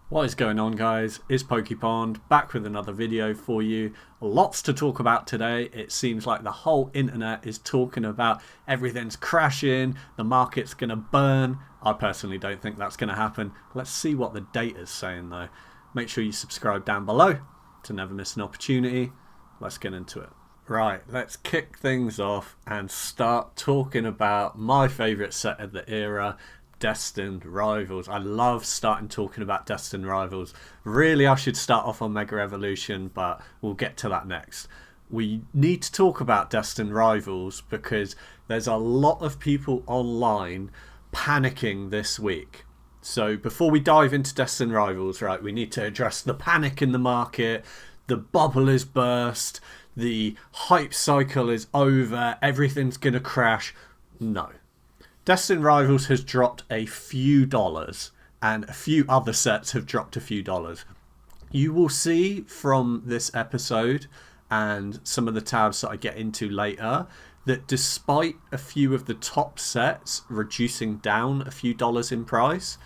What is going on, guys? It's PokePond back with another video for you. Lots to talk about today. It seems like the whole internet is talking about everything's crashing, the market's gonna burn. I personally don't think that's gonna happen. Let's see what the data's saying though. Make sure you subscribe down below to never miss an opportunity. Let's get into it. Right, let's kick things off and start talking about my favourite set of the era, Destined Rivals. I love starting talking about Destined Rivals. Really, I should start off on Mega Evolution, but we'll get to that next. We need to talk about Destined Rivals because there's a lot of people online panicking this week. So before we dive into Destined Rivals, right, we need to address the panic in the market. The bubble is burst. The hype cycle is over. Everything's going to crash. No. Destined Rivals has dropped a few dollars, and a few other sets have dropped a few dollars. You will see from this episode and some of the tabs that I get into later that despite a few of the top sets reducing down a few dollars in price,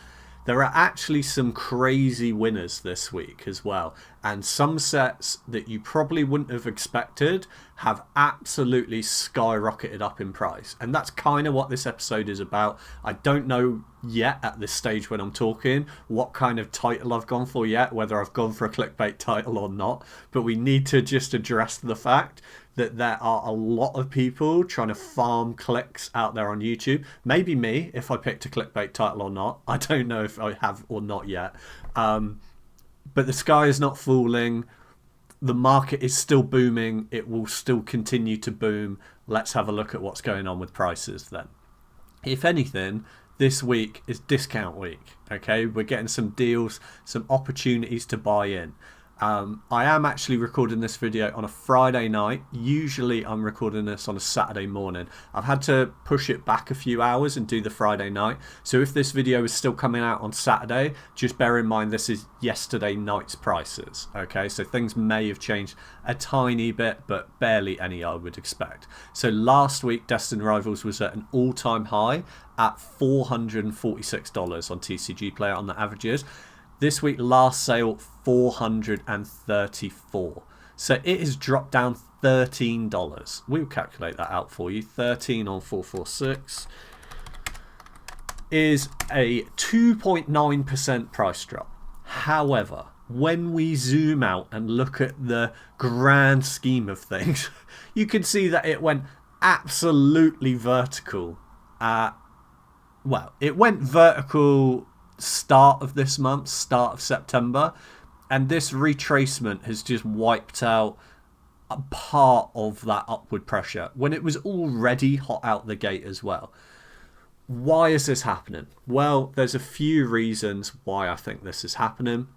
there are actually some crazy winners this week as well. And some sets that you probably wouldn't have expected have absolutely skyrocketed up in price. And that's kind of what this episode is about. I don't know yet at this stage when I'm talking what kind of title I've gone for yet, whether I've gone for a clickbait title or not. But we need to just address the fact that there are a lot of people trying to farm clicks out there on YouTube. Maybe me, if I picked a clickbait title or not. I don't know if I have or not yet. But the sky is not falling. The market is still booming. It will still continue to boom. Let's have a look at what's going on with prices then. If anything, this week is discount week. Okay, we're getting some deals, some opportunities to buy in. I am actually recording this video on a Friday night. Usually I'm recording this on a Saturday morning. I've had to push it back a few hours and do the Friday night. So if this video is still coming out on Saturday, just bear in mind this is yesterday night's prices. Okay, so things may have changed a tiny bit, but barely any I would expect. So last week Destined Rivals was at an all-time high at $446 on TCG Player on the averages. This week, last sale, $434. So it has dropped down $13. We'll calculate that out for you. 13 on 446 is a 2.9% price drop. However, when we zoom out and look at the grand scheme of things, you can see that it went absolutely vertical. It went vertical start of this month, start of September, and this retracement has just wiped out a part of that upward pressure when it was already hot out the gate as well. Why is this happening? Well, there's a few reasons why I think this is happening.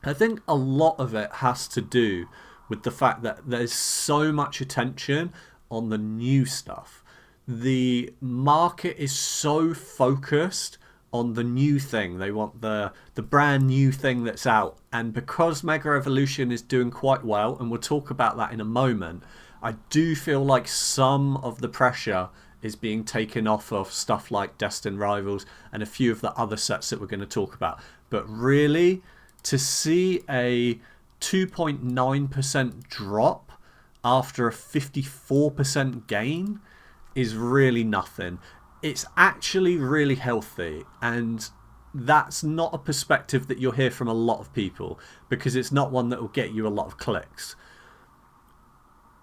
I think a lot of it has to do with the fact that there's so much attention on the new stuff. The market is so focused on the new thing. They want the brand new thing that's out, and because Mega Evolution is doing quite well, and we'll talk about that in a moment, I do feel like some of the pressure is being taken off of stuff like Destined Rivals and a few of the other sets that we're going to talk about. But really, to see a 2.9% drop after a 54% gain is really nothing. It's actually really healthy, and that's not a perspective that you'll hear from a lot of people because it's not one that will get you a lot of clicks.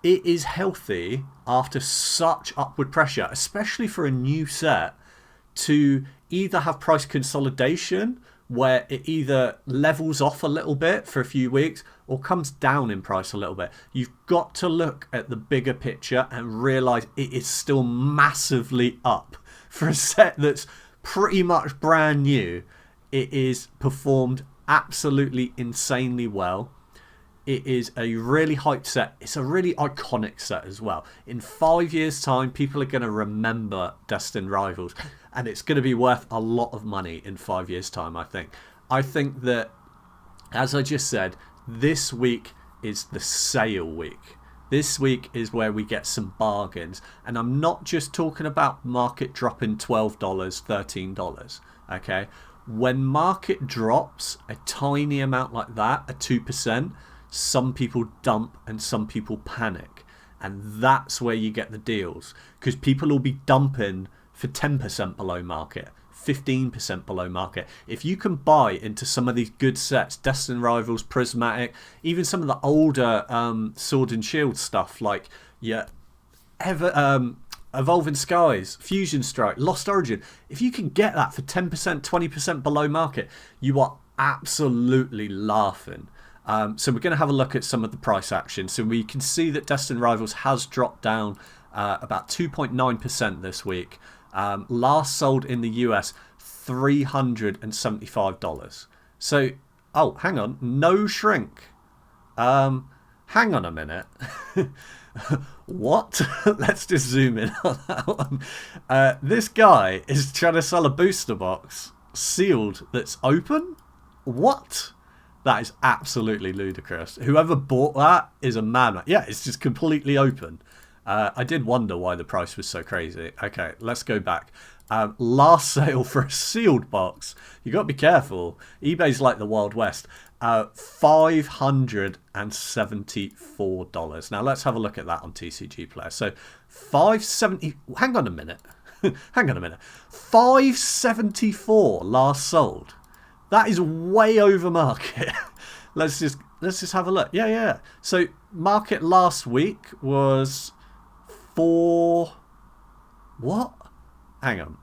It is healthy after such upward pressure, especially for a new set, to either have price consolidation where it either levels off a little bit for a few weeks or comes down in price a little bit. You've got to look at the bigger picture and realize it is still massively up. For a set that's pretty much brand new, it is performed absolutely insanely well. It is a really hyped set. It's a really iconic set as well. In 5 years' time, people are going to remember Destined Rivals, and it's going to be worth a lot of money in 5 years' time, I think. I think that, as I just said, this week is the sale week. This week is where we get some bargains. And I'm not just talking about market dropping $12, $13. Okay? when market drops a tiny amount like that, a 2%, some people dump and some people panic. And that's where you get the deals, because people will be dumping for 10% below market, 15% below market. If you can buy into some of these good sets, Destined Rivals, Prismatic, even some of the older Sword and Shield stuff like Evolving Skies, Fusion Strike, Lost Origin, if you can get that for 10%, 20% below market, you are absolutely laughing. So we're going to have a look at some of the price action. So we can see that Destined Rivals has dropped down about 2.9% this week. Last sold in the US, $375. So, oh, hang on, no shrink. Hang on a minute. What? Let's just zoom in on that one. This guy is trying to sell a booster box sealed that's open? What? That is absolutely ludicrous. Whoever bought that is a madman. Yeah, it's just completely open. I did wonder why the price was so crazy. Okay, let's go back. Last sale for a sealed box. You got to be careful. eBay's like the Wild West. $574. Now let's have a look at that on TCG Player. So 570. Hang on a minute. Hang on a minute. 574 last sold. That is way over market. let's just have a look. Yeah. So market last week was for what? Hang on.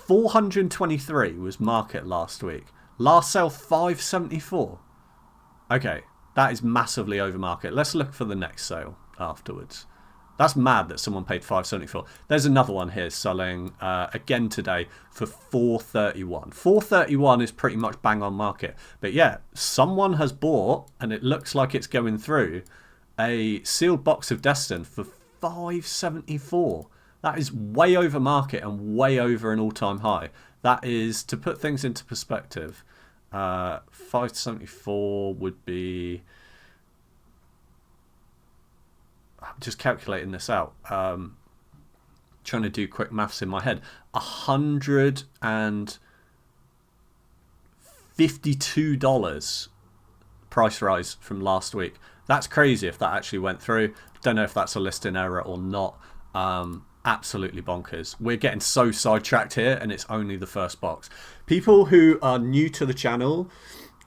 423 was market last week. Last sale 574. Okay, that is massively over market. Let's look for the next sale afterwards. That's mad that someone paid 574. There's another one here selling again today for 431. 431 is pretty much bang on market. But yeah, someone has bought, and it looks like it's going through, a sealed box of Destined for 574. That is way over market and way over an all-time high. That is, to put things into perspective, 574 would be... I'm just calculating this out. Trying to do quick maths in my head. $152 price rise from last week. That's crazy if that actually went through. Don't know if that's a listing error or not. Absolutely bonkers. We're getting so sidetracked here, and it's only the first box. People who are new to the channel,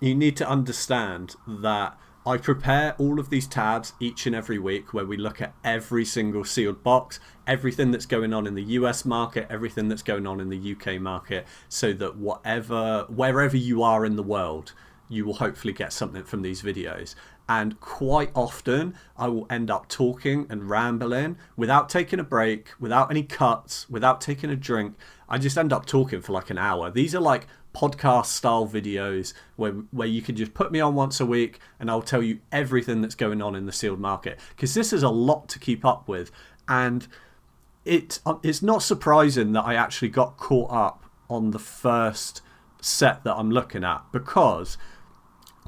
you need to understand that I prepare all of these tabs each and every week where we look at every single sealed box, everything that's going on in the US market, everything that's going on in the UK market, so that wherever you are in the world, you will hopefully get something from these videos. And quite often I will end up talking and rambling without taking a break, without any cuts, without taking a drink. I just end up talking for like an hour. These are like podcast style videos where you can just put me on once a week and I'll tell you everything that's going on in the sealed market, because this is a lot to keep up with. And it's not surprising that I actually got caught up on the first set that I'm looking at, because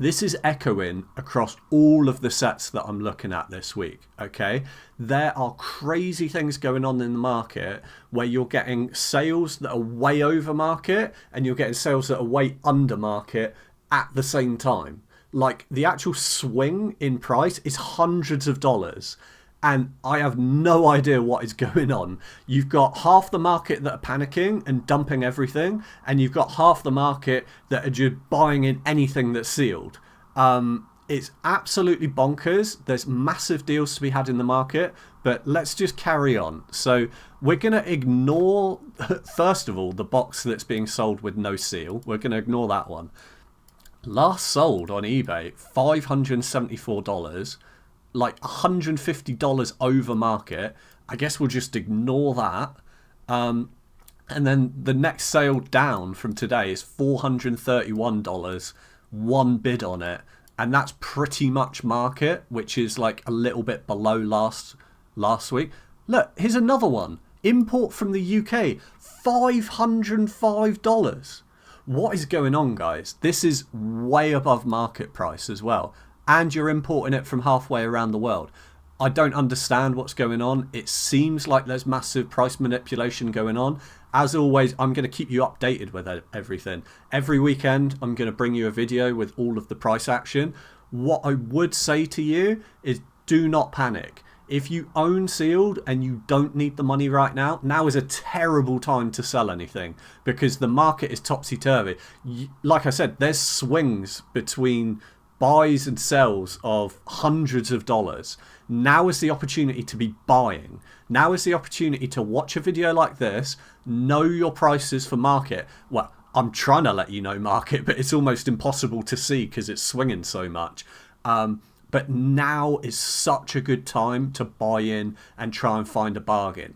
this is echoing across all of the sets that I'm looking at this week, okay? There are crazy things going on in the market where you're getting sales that are way over market and you're getting sales that are way under market at the same time. Like, the actual swing in price is hundreds of dollars, and I have no idea what is going on. You've got half the market that are panicking and dumping everything, and you've got half the market that are just buying in anything that's sealed. It's absolutely bonkers. There's massive deals to be had in the market, but let's just carry on. So we're going to ignore, first of all, the box that's being sold with no seal. We're going to ignore that one. Last sold on eBay, $574. Like $150 over market. I guess we'll just ignore that. And then the next sale down from today is $431, one bid on it, and that's pretty much market, which is like a little bit below last week. Look, here's another one. Import from the UK, $505. What is going on, guys? This is way above market price as well. And you're importing it from halfway around the world. I don't understand what's going on. It seems like there's massive price manipulation going on. As always, I'm going to keep you updated with everything. Every weekend, I'm going to bring you a video with all of the price action. What I would say to you is do not panic. If you own Sealed and you don't need the money right now, now is a terrible time to sell anything because the market is topsy-turvy. Like I said, there's swings between buys and sells of hundreds of dollars. Now is the opportunity to be buying. Now is the opportunity to watch a video like this, know your prices for market. Well, I'm trying to let you know market, but it's almost impossible to see because it's swinging so much. But now is such a good time to buy in and try and find a bargain.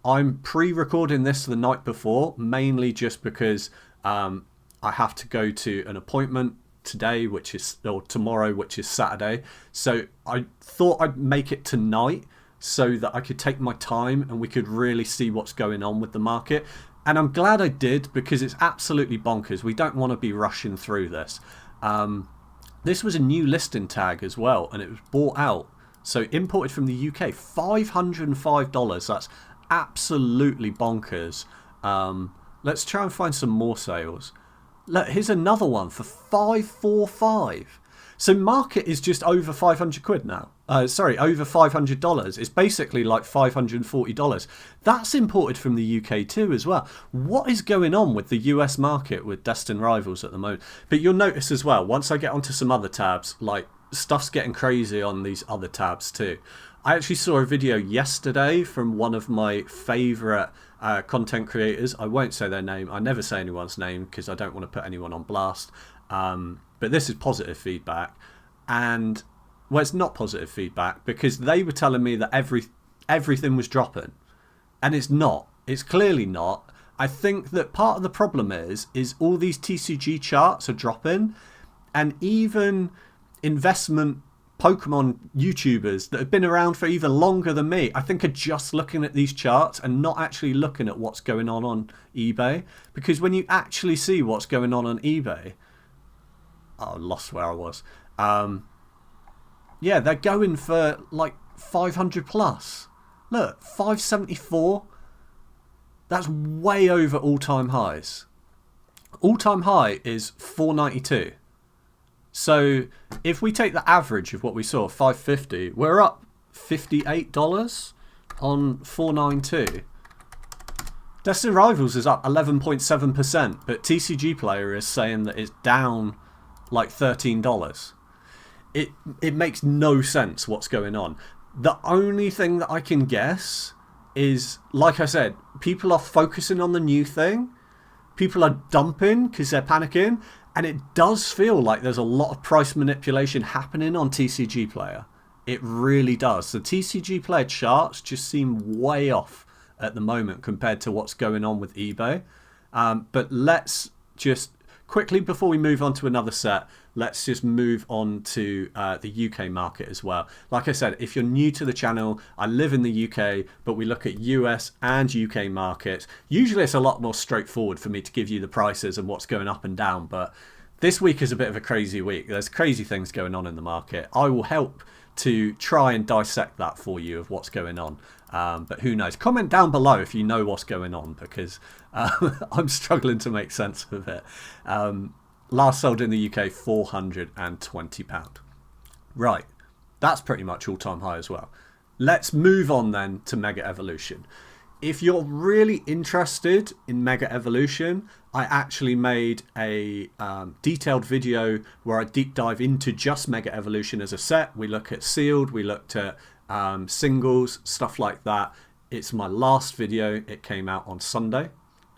I'm pre-recording this the night before, mainly just because I have to go to an appointment today, or tomorrow, which is Saturday. So I thought I'd make it tonight so that I could take my time and we could really see what's going on with the market. And I'm glad I did because it's absolutely bonkers. We don't want to be rushing through this. This was a new listing tag as well, and it was bought out. So imported from the UK, $505. That's absolutely bonkers. Let's try and find some more sales. Look, here's another one for $545. So market is just over 500 quid now. Sorry, over $500. It's basically like $540. That's imported from the UK too as well. What is going on with the US market with Destined Rivals at the moment? But you'll notice as well, once I get onto some other tabs, like stuff's getting crazy on these other tabs too. I actually saw a video yesterday from one of my favourite content creators. I won't say their name. I never say anyone's name because I don't want to put anyone on blast. But this is positive feedback. And, well, it's not positive feedback because they were telling me that everything was dropping. And it's not. It's clearly not. I think that part of the problem is all these TCG charts are dropping. And even investment Pokemon YouTubers that have been around for even longer than me, I think are just looking at these charts and not actually looking at what's going on eBay. Because when you actually see what's going on eBay... Oh, I lost where I was. Yeah, they're going for like 500 plus. Look, 574. That's way over all-time highs. All-time high is 492. So if we take the average of what we saw, 550, we're up $58 on 492. Destined Rivals is up 11.7%, but TCG Player is saying that it's down like $13. It makes no sense what's going on. The only thing that I can guess is, like I said, people are focusing on the new thing. People are dumping because they're panicking. And it does feel like there's a lot of price manipulation happening on TCG Player. It really does. The TCG Player charts just seem way off at the moment compared to what's going on with eBay. But let's just quickly, before we move on to another set, let's just move on to the UK market as well. Like I said, if you're new to the channel, I live in the UK, but we look at US and UK markets. Usually it's a lot more straightforward for me to give you the prices and what's going up and down, but this week is a bit of a crazy week. There's crazy things going on in the market. I will help to try and dissect that for you of what's going on. But who knows? Comment down below if you know what's going on, because I'm struggling to make sense of it. Last sold in the UK, £420. Right, that's pretty much all-time high as well. Let's move on then to Mega Evolution. If you're really interested in Mega Evolution, I actually made a detailed video where I deep dive into just Mega Evolution as a set. We look at sealed, we looked at singles, stuff like that. It's my last video. It came out on Sunday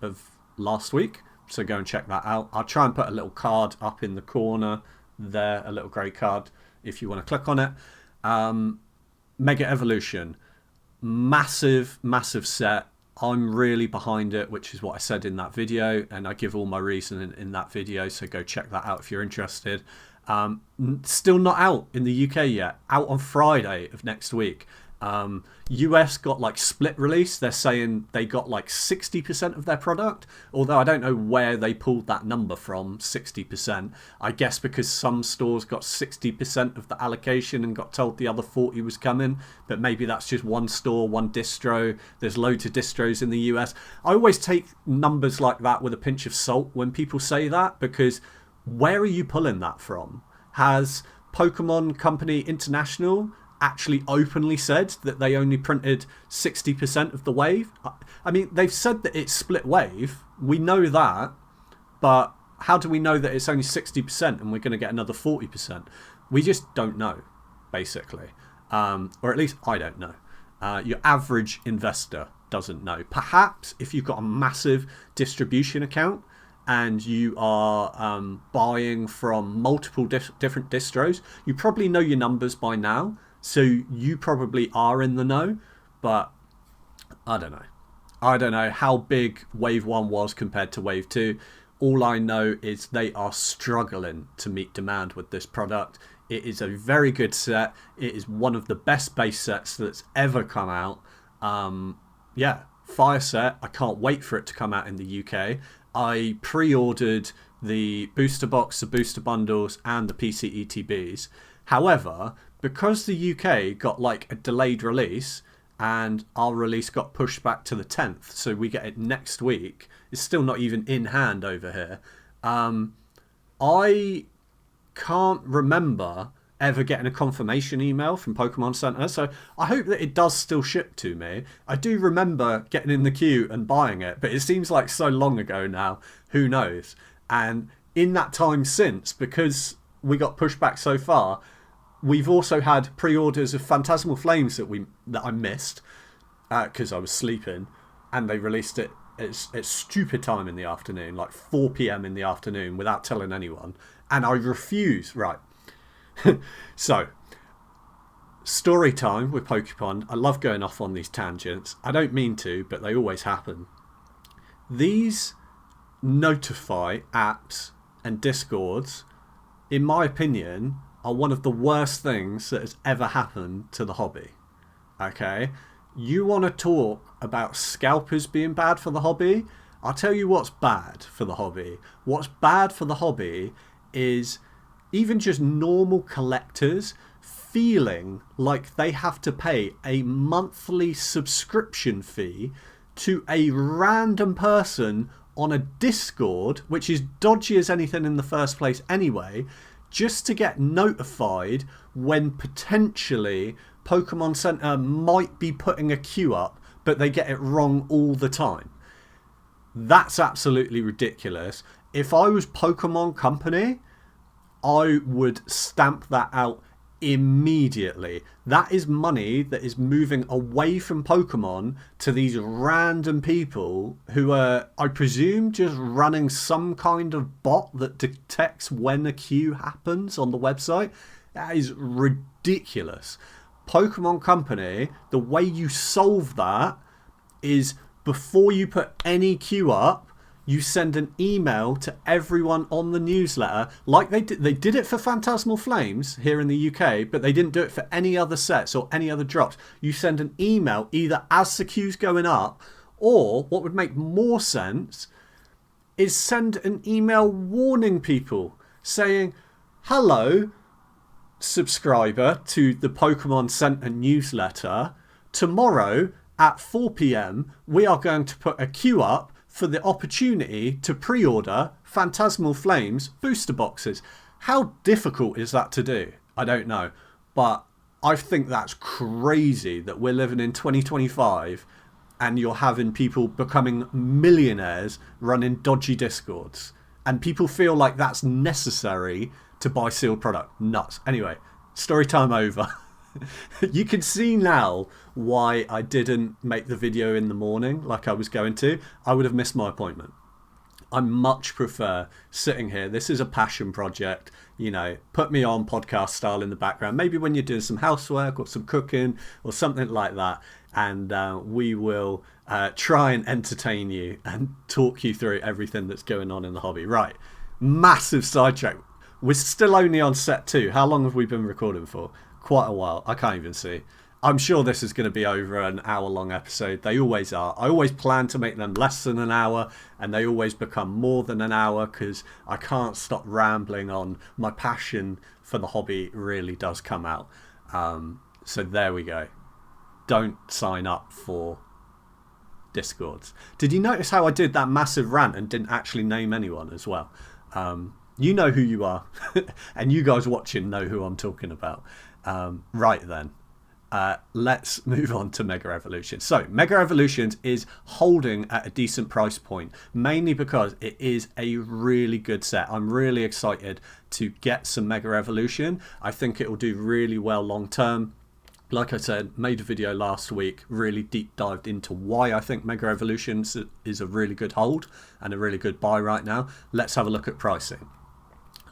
of last week, so go and check that out. I'll try and put a little card up in the corner there, a little grey card if you want to click on it. Mega Evolution, massive set. I'm really behind it, which is what I said in that video, and I give all my reasoning in that video, so go check that out if you're interested. Still not out in the UK yet, out on Friday of next week. US got like split release. They're saying they got like 60% of their product, although I don't know where they pulled that number from, 60%. I guess because some stores got 60% of the allocation and got told the other 40 was coming, but maybe that's just one store, one distro. There's loads of distros in the US. I always take numbers like that with a pinch of salt when people say that, because where are you pulling that from? Has Pokemon Company International actually openly said that they only printed 60% of the wave? I mean, they've said that it's split wave. We know that, but how do we know that it's only 60% and we're going to get another 40%? We just don't know, basically. Or at least I don't know. Your average investor doesn't know. Perhaps if you've got a massive distribution account and you are buying from multiple different distros, you probably know your numbers by now. So you probably are in the know, but I don't know. I don't know how big Wave 1 was compared to Wave 2. All I know is they are struggling to meet demand with this product. It is a very good set. It is one of the best base sets that's ever come out. Yeah, fire set. I can't wait for it to come out in the UK. I pre-ordered the booster box, the booster bundles, and the PC ETBs. However, because the UK got like a delayed release and our release got pushed back to the 10th, so we get it next week, it's still not even in hand over here. I can't remember ever getting a confirmation email from Pokemon Center, so I hope that it does still ship to me. I do remember getting in the queue and buying it, but it seems like so long ago now, who knows. And in that time since, because we got pushed back so far, we've also had pre-orders of Phantasmal Flames that I missed because I was sleeping, and they released it at stupid time in the afternoon, like 4 p.m. in the afternoon, without telling anyone. And I refuse. Right. So, story time with PokePond. I love going off on these tangents. I don't mean to, but they always happen. These notify apps and Discords, in my opinion, are one of the worst things that has ever happened to the hobby. Okay? You want to talk about scalpers being bad for the hobby? I'll tell you what's bad for the hobby. What's bad for the hobby is even just normal collectors feeling like they have to pay a monthly subscription fee to a random person on a Discord, which is dodgy as anything in the first place anyway, just to get notified when potentially Pokemon Center might be putting a queue up, but they get it wrong all the time. That's absolutely ridiculous. If I was Pokemon Company, I would stamp that out immediately. That is money that is moving away from Pokemon to these random people who are, I presume, just running some kind of bot that detects when a queue happens on the website. That is ridiculous. Pokemon Company, the way you solve that is before you put any queue up, you send an email to everyone on the newsletter, like they did it for Phantasmal Flames here in the UK, but they didn't do it for any other sets or any other drops. You send an email either as the queue's going up, or what would make more sense is send an email warning people, saying, hello, subscriber to the Pokemon Center newsletter, tomorrow at 4 p.m. we are going to put a queue up for the opportunity to pre-order Phantasmal Flames booster boxes. How difficult is that to do? I don't know. But I think that's crazy that we're living in 2025 and you're having people becoming millionaires running dodgy Discords. And people feel like that's necessary to buy sealed product. Nuts. Anyway, story time over. You can see now why I didn't make the video in the morning like I was going to. I would have missed my appointment. I much prefer sitting here. This is a passion project. You know, put me on podcast style in the background. Maybe when you're doing some housework or some cooking or something like that. And we will try and entertain you and talk you through everything that's going on in the hobby. Right. Massive sidetrack. We're still only on set 2. How long have we been recording for? Quite a while. I can't even see. I'm sure this is going to be over an hour-long episode. They always are. I always plan to make them less than an hour, and they always become more than an hour because I can't stop rambling on. My passion for the hobby really does come out. So there we go. Don't sign up for Discords. Did you notice how I did that massive rant and didn't actually name anyone as well? You know who you are, and you guys watching know who I'm talking about. Right then. Let's move on to Mega Evolutions. So Mega Evolutions is holding at a decent price point, mainly because it is a really good set. I'm really excited to get some Mega Evolution. I think it will do really well long term. Like I said, made a video last week, really deep dived into why I think Mega Evolutions is a really good hold and a really good buy right now. Let's have a look at pricing.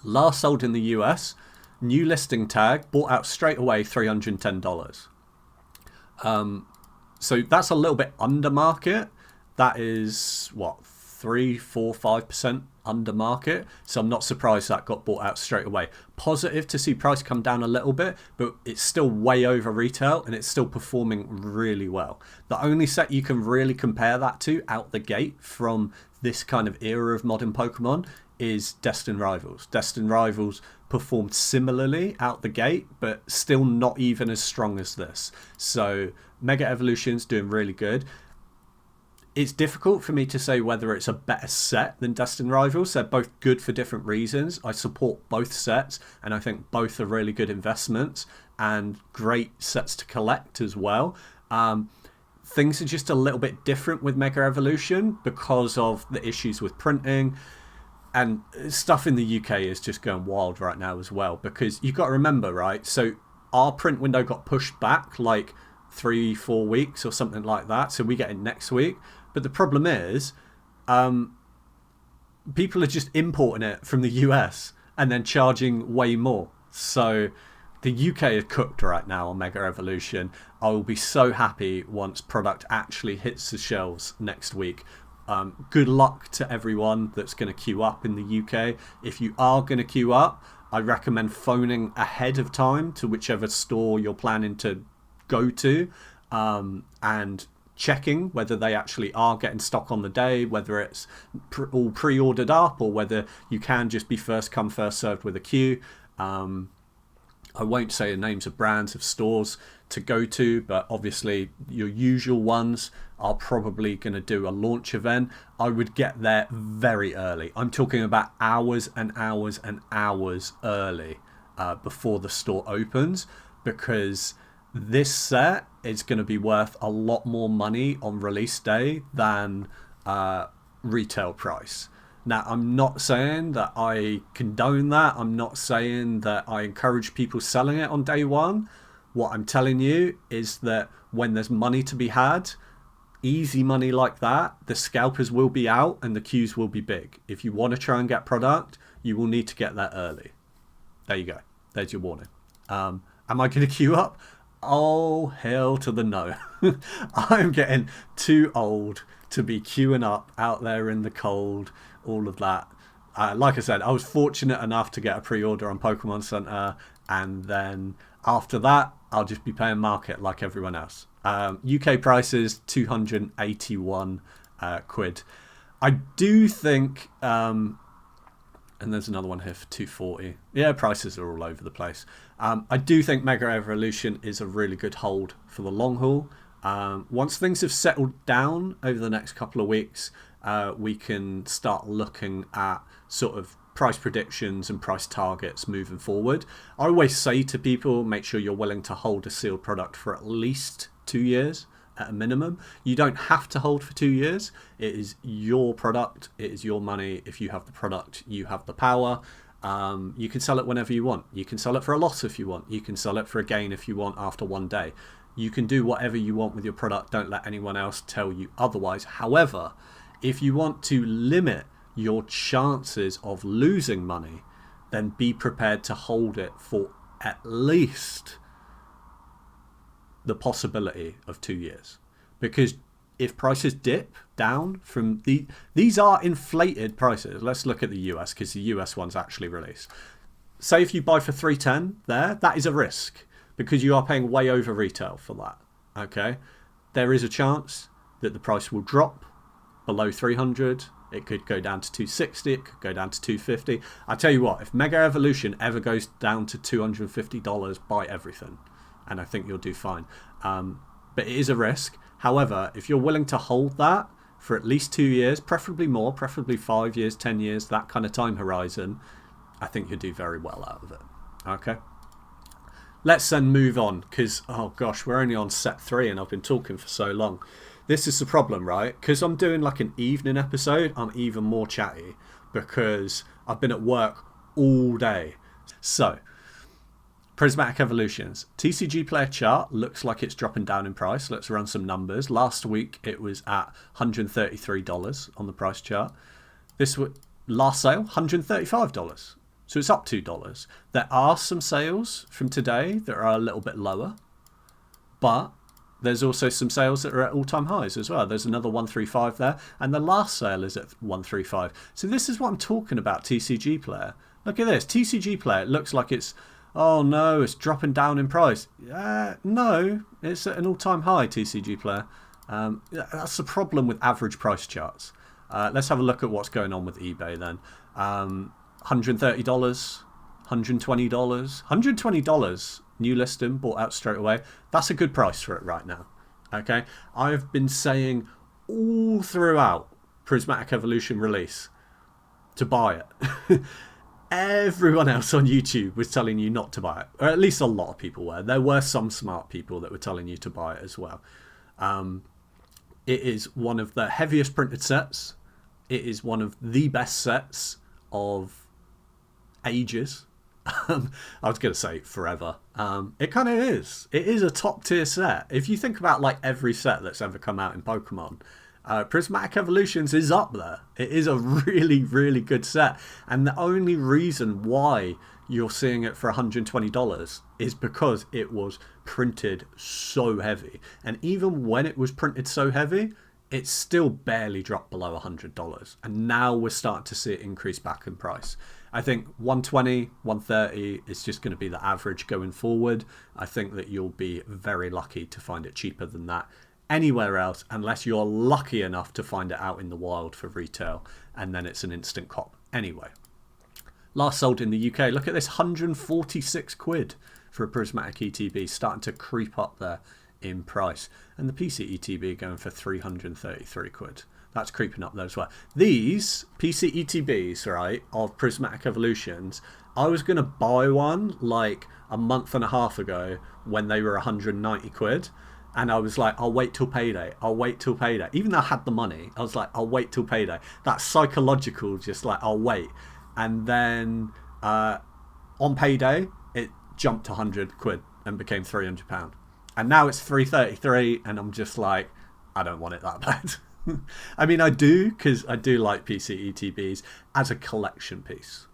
Last sold in the US, new listing tag, bought out straight away, $310. So that's a little bit under market. That is what, 3, 4, 5% under market. So I'm not surprised that got bought out straight away. Positive to see price come down a little bit, but it's still way over retail and it's still performing really well. The only set you can really compare that to out the gate from this kind of era of modern Pokemon is Destined Rivals. Destined Rivals performed similarly out the gate, but still not even as strong as this. So Mega Evolution's doing really good. It's difficult for me to say whether it's a better set than Destined Rivals. They're both good for different reasons. I support both sets, and I think both are really good investments and great sets to collect as well. Things are just a little bit different with Mega Evolution because of the issues with printing. And stuff in the UK is just going wild right now as well, because you've got to remember, right? So our print window got pushed back like 3-4 weeks or something like that. So we get it next week. But the problem is people are just importing it from the US and then charging way more. So the UK is cooked right now on Mega Evolution. I will be so happy once product actually hits the shelves next week. Good luck to everyone that's going to queue up in the UK. If you are going to queue up, I recommend phoning ahead of time to whichever store you're planning to go to and checking whether they actually are getting stock on the day, whether it's all pre-ordered up or whether you can just be first come first served with a queue. I won't say the names of brands of stores to go to, but obviously your usual ones are probably going to do a launch event. I would get there very early. I'm talking about hours and hours and hours early before the store opens, because this set is going to be worth a lot more money on release day than retail price. Now, I'm not saying that I condone that. I'm not saying that I encourage people selling it on day one. What I'm telling you is that when there's money to be had, easy money like that, the scalpers will be out and the queues will be big. If you want to try and get product, you will need to get that early. There you go. There's your warning. Am I going to queue up? Oh, hell to the no. I'm getting too old to be queuing up out there in the cold, all of that. Like I said, I was fortunate enough to get a pre-order on Pokemon Center, and then after that, I'll just be paying market like everyone else. UK prices, 281 quid. I do think, and there's another one here for 240. Yeah, prices are all over the place. I do think Mega Evolution is a really good hold for the long haul. Once things have settled down over the next couple of weeks, we can start looking at sort of price predictions and price targets moving forward. I always say to people, make sure you're willing to hold a sealed product for at least 2 years at a minimum. You don't have to hold for 2 years. It is your product. It is your money. If you have the product, you have the power. You can sell it whenever you want. You can sell it for a loss if you want. You can sell it for a gain if you want after one day. You can do whatever you want with your product. Don't let anyone else tell you otherwise. However, if you want to limit your chances of losing money, then be prepared to hold it for at least the possibility of 2 years. Because if prices dip down from these are inflated prices. Let's look at the US, because the US one's actually released. Say if you buy for 310 there, that is a risk. because you are paying way over retail for that. Okay, there is a chance that the price will drop below 300. It could go down to 260. It could go down to 250. I tell you what, if Mega Evolution ever goes down to $250, buy everything, and I think you'll do fine. But it is a risk. However, if you're willing to hold that for at least 2 years, preferably more, preferably 5 years, 10 years, that kind of time horizon, I think you'll do very well out of it. Okay. Let's then move on, because, oh gosh, we're only on set 3 and I've been talking for so long. This is the problem, right? Because I'm doing like an evening episode, I'm even more chatty because I've been at work all day. So, Prismatic Evolutions. TCG Player chart looks like it's dropping down in price. Let's run some numbers. Last week it was at $133 on the price chart. This last sale, $135. So it's up $2. There are some sales from today that are a little bit lower, but there's also some sales that are at all-time highs as well. There's another 135 there, and the last sale is at 135. So this is what I'm talking about, TCG Player. Look at this, TCG Player. It looks like it's, oh no, it's dropping down in price. No, it's at an all-time high, TCG Player. That's the problem with average price charts. Let's have a look at what's going on with eBay then. $130, $120, $120. New listing, bought out straight away. That's a good price for it right now. Okay, I've been saying all throughout Prismatic Evolution release to buy it. Everyone else on YouTube was telling you not to buy it, or at least a lot of people were. There were some smart people that were telling you to buy it as well. It is one of the heaviest printed sets. It is one of the best sets of ages. I was going to say forever. It kind of is. It is a top tier set. If you think about like every set that's ever come out in Pokemon, Prismatic Evolutions is up there. It is a really, really good set. And the only reason why you're seeing it for $120 is because it was printed so heavy. And even when it was printed so heavy, it still barely dropped below $100. And now we're starting to see it increase back in price. I think 120, 130 is just going to be the average going forward. I think that you'll be very lucky to find it cheaper than that anywhere else, unless you're lucky enough to find it out in the wild for retail, and then it's an instant cop. Anyway, last sold in the UK. Look at this, 146 quid for a Prismatic ETB, starting to creep up there in price. And the PC ETB going for 333 quid. That's creeping up there as well. These PC ETBs, right, of Prismatic Evolutions, I was going to buy one like a month and a half ago when they were 190 quid. And I was like, I'll wait till payday. I'll wait till payday. Even though I had the money, I was like, I'll wait till payday. That's psychological, just like, I'll wait. And then on payday, it jumped to 100 quid and became £300. And now it's 333, and I'm just like, I don't want it that bad. I mean, I do, because I do like PC ETBs as a collection piece.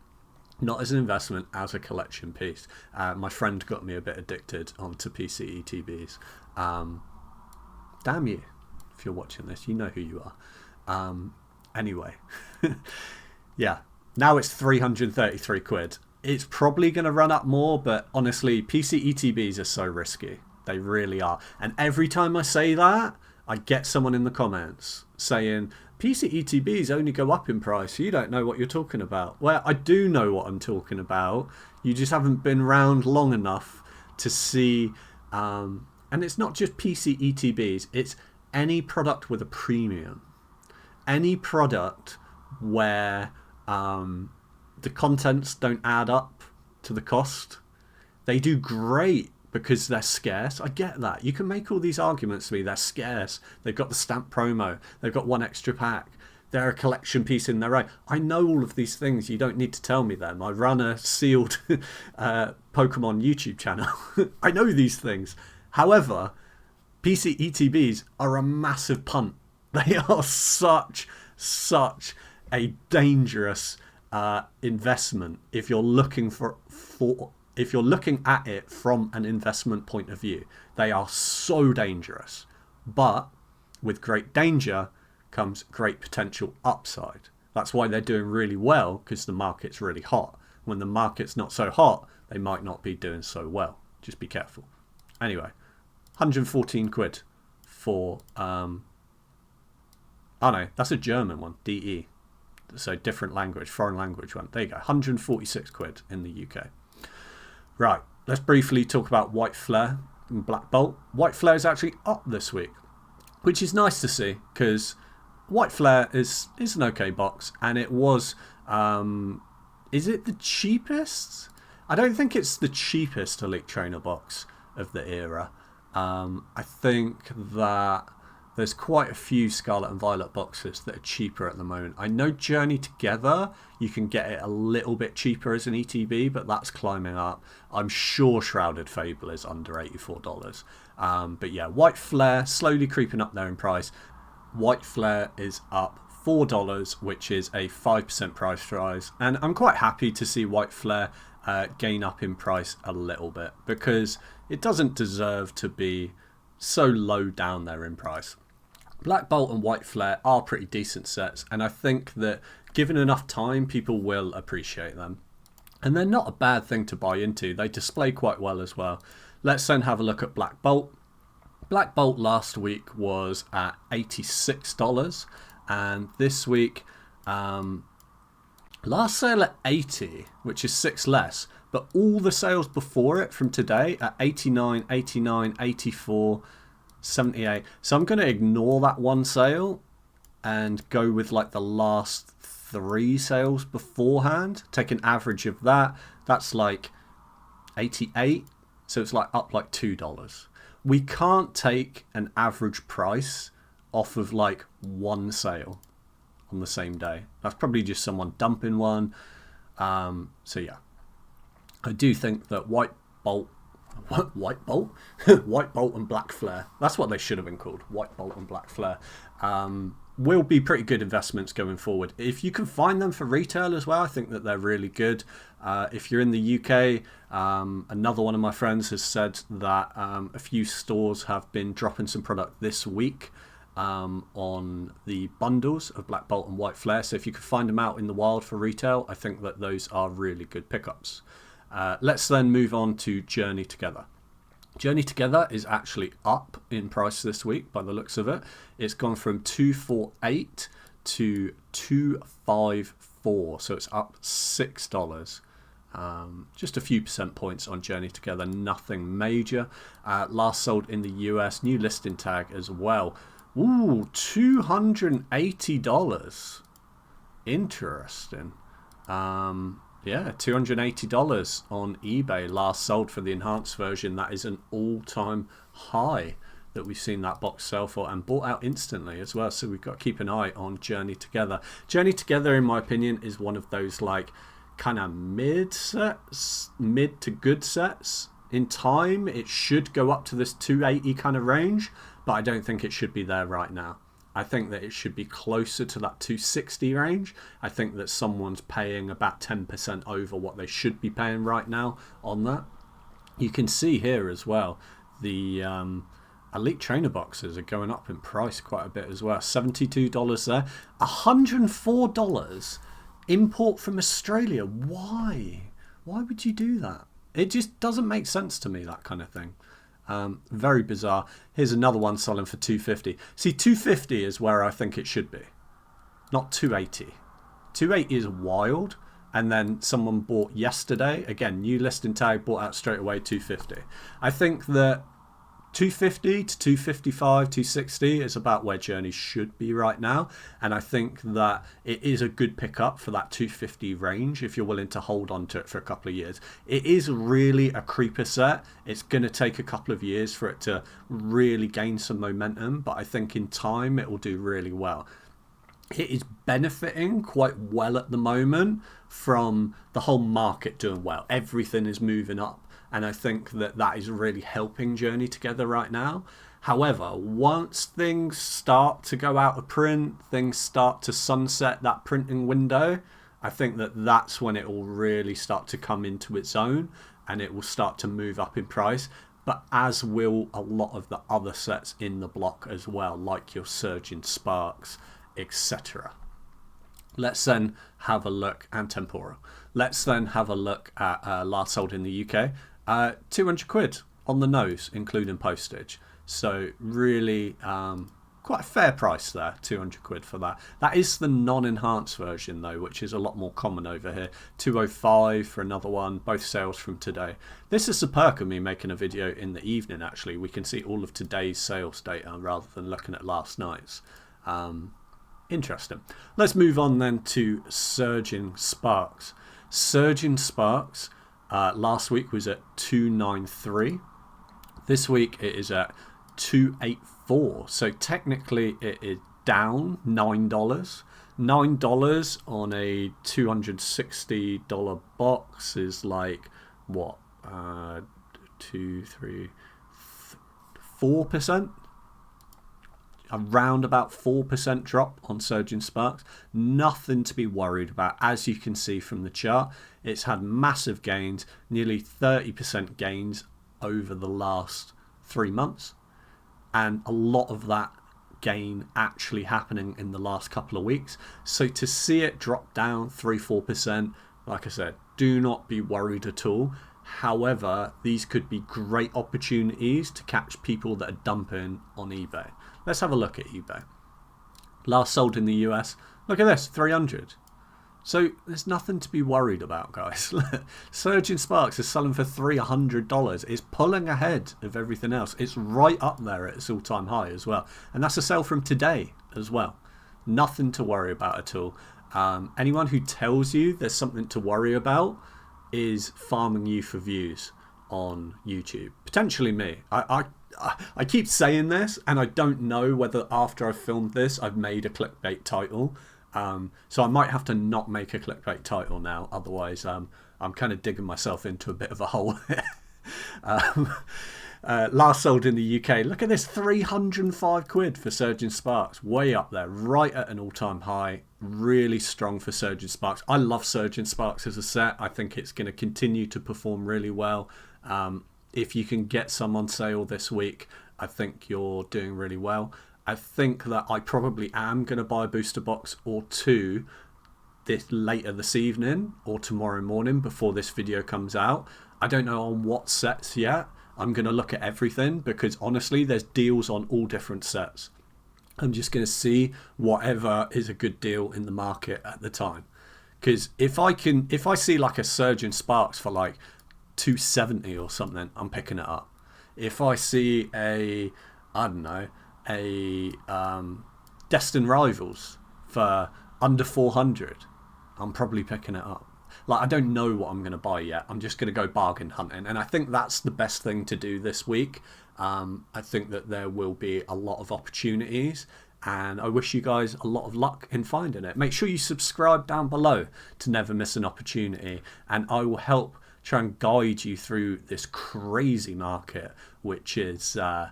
Not as an investment, as a collection piece. My friend got me a bit addicted onto PC ETBs. Damn you, if you're watching this, you know who you are. Anyway, yeah, now it's 333 quid. It's probably going to run up more, but honestly, PC ETBs are so risky. They really are. And every time I say that, I get someone in the comments saying, PC ETBs only go up in price. You don't know what you're talking about. Well, I do know what I'm talking about. You just haven't been around long enough to see. And it's not just PC ETBs. It's any product with a premium. Any product where the contents don't add up to the cost. They do great because they're scarce. I get that. You can make all these arguments to me. They're scarce. They've got the stamp promo. They've got one extra pack. They're a collection piece in their own. I know all of these things. You don't need to tell me them. I run a sealed Pokemon YouTube channel. I know these things. However, PC ETBs are a massive punt. They are such a dangerous investment if you're looking if you're looking at it from an investment point of view. They are so dangerous, but with great danger comes great potential upside. That's why they're doing really well, because the market's really hot. When the market's not so hot, they might not be doing so well. Just be careful. Anyway, 114 quid for oh no, that's a German one, DE. So different language, foreign language one. There you go, 146 quid in the UK. Right, let's briefly talk about White Flare and Black Bolt. White Flare is actually up this week, which is nice to see, because White Flare is an okay box, and it was, is it the cheapest? I don't think it's the cheapest Elite Trainer box of the era. I think that there's quite a few Scarlet and Violet boxes that are cheaper at the moment. I know Journey Together, you can get it a little bit cheaper as an ETB, but that's climbing up. I'm sure Shrouded Fable is under $84. But yeah, White Flare slowly creeping up there in price. White Flare is up $4, which is a 5% price rise. And I'm quite happy to see White Flare gain up in price a little bit, because it doesn't deserve to be so low down there in price. Black Bolt and White Flare are pretty decent sets, and I think that given enough time, people will appreciate them. And they're not a bad thing to buy into. They display quite well as well. Let's then have a look at Black Bolt. Black Bolt last week was at $86, and this week, last sale at 80, which is 6 less, but all the sales before it from today at 89, 89, 84, 78. So I'm going to ignore that one sale and go with like the last 3 sales beforehand. Take an average of that. That's like 88. So it's like up like $2. We can't take an average price off of like one sale on the same day. That's probably just someone dumping one. So yeah, I do think that White Bolt and Black Flare, that's what they should have been called, White Bolt and Black Flare, will be pretty good investments going forward. If you can find them for retail as well, I think that they're really good. If you're in the UK, another one of my friends has said that a few stores have been dropping some product this week on the bundles of Black Bolt and White Flare. So if you could find them out in the wild for retail, I think that those are really good pickups. Let's then move on to Journey Together. Journey Together is actually up in price this week by the looks of it. It's gone from $248 to $254, so it's up $6. Just a few percent points on Journey Together, nothing major. Last sold in the US, new listing tag as well. Ooh, $280. Interesting. Yeah, $280 on eBay, last sold for the enhanced version. That is an all-time high that we've seen that box sell for, and bought out instantly as well. So we've got to keep an eye on Journey Together. Journey Together, in my opinion, is one of those like kind of mid to good sets. In time, it should go up to this 280 kind of range, but I don't think it should be there right now. I think that it should be closer to that 260 range. I think that someone's paying about 10% over what they should be paying right now on that. You can see here as well, the Elite Trainer boxes are going up in price quite a bit as well. $72 there. $104 import from Australia. Why? Why would you do that? It just doesn't make sense to me, that kind of thing. Very bizarre. Here's another one selling for $250. See, $250 is where I think it should be, not $280. $280 is wild. And then someone bought yesterday, again, new listing tag, bought out straight away, $250. I think that $250 to $255, $260 is about where Journey should be right now. And I think that it is a good pickup for that $250 range if you're willing to hold on to it for a couple of years. It is really a creeper set. It's going to take a couple of years for it to really gain some momentum, but I think in time it will do really well. It is benefiting quite well at the moment from the whole market doing well. Everything is moving up. And I think that that is really helping Journey Together right now. However, once things start to go out of print, things start to sunset that printing window, I think that that's when it will really start to come into its own and it will start to move up in price. But as will a lot of the other sets in the block as well, like your Surging Sparks, etc. Let's then have a look, and Temporal. Let's then have a look at last sold in the UK. 200 quid on the nose, including postage. So really quite a fair price there, 200 quid for that. That is the non-enhanced version though, which is a lot more common over here. 205 for another one, both sales from today. This is the perk of me making a video in the evening actually. We can see all of today's sales data rather than looking at last night's. Interesting. Let's move on then to Surging Sparks. Surging Sparks last week was at 293. This week it is at 284. So technically it is down $9. $9 on a $260 box is like what? 2, 3, 4%? Around about 4% drop on Surging Sparks. Nothing to be worried about. As you can see from the chart, it's had massive gains, nearly 30% gains over the last 3 months, and a lot of that gain actually happening in the last couple of weeks. So to see it drop down 3-4%, like I said, do not be worried at all. However, these could be great opportunities to catch people that are dumping on eBay. Let's have a look at eBay. Last sold in the US, look at this, 300. So there's nothing to be worried about, guys. Surging Sparks is selling for $300. It's pulling ahead of everything else. It's right up there at its all-time high as well. And that's a sell from today as well. Nothing to worry about at all. Anyone who tells you there's something to worry about is farming you for views on YouTube. Potentially me. I keep saying this, and I don't know whether after I've filmed this I've made a clickbait title. So I might have to not make a clickbait title now, otherwise I'm kind of digging myself into a bit of a hole here. Last sold in the UK, look at this, 305 quid for Surging Sparks, way up there, right at an all-time high. Really strong for Surging Sparks. I love Surging Sparks as a set. I think it's going to continue to perform really well. If you can get some on sale this week, I think you're doing really well. I think that I probably am going to buy a booster box or two later this evening or tomorrow morning before this video comes out. I don't know on what sets yet. I'm going to look at everything because honestly there's deals on all different sets. I'm just going to see whatever is a good deal in the market at the time. Because if I see like a Surging Sparks for like 270 or something, I'm picking it up. If I see a Destined Rivals for under 400, I'm probably picking it up. Like, I don't know what I'm going to buy yet. I'm just going to go bargain hunting, and I think that's the best thing to do this week. I think that there will be a lot of opportunities, and I wish you guys a lot of luck in finding it. Make sure you subscribe down below to never miss an opportunity, and I will help try and guide you through this crazy market, which is the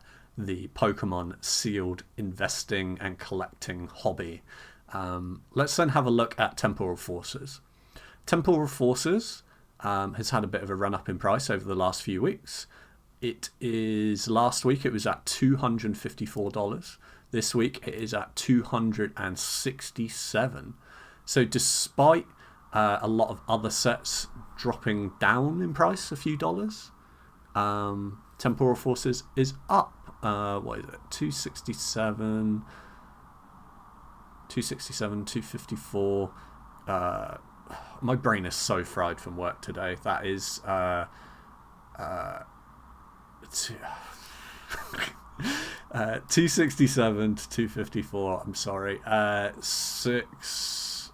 Pokemon sealed investing and collecting hobby. Let's then have a look at Temporal Forces. Temporal Forces has had a bit of a run up in price over the last few weeks. Last week it was at $254. This week it is at $267. So despite a lot of other sets dropping down in price a few dollars, Temporal Forces is up. What is it? 267, 254. My brain is so fried from work today. That is 267 to 254. I'm sorry. 6